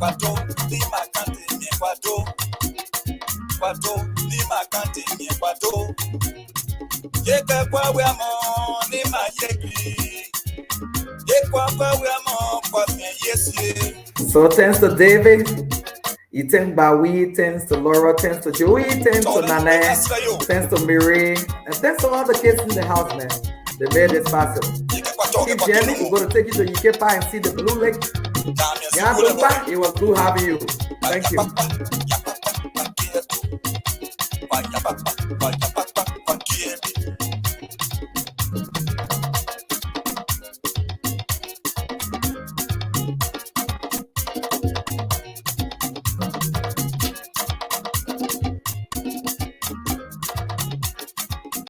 Speaker 1: Quato, Lima Cante, mi Quato, Quato, Lima Cante, mi Quato. Yeka kwa we amo, Lima Yeki. Yekwa kwa we amo, kwa me yesi.
Speaker 2: So thanks to David, thanks Bawi, thanks to Laura, thanks to Joey, thanks to Nane, thanks to Miri, and thanks to all the kids in the house, man. They made this possible. Keep Jenny, we're going to take you to Ikepa and see the Blue Lake. Yeah, it was cool having you. Thank you.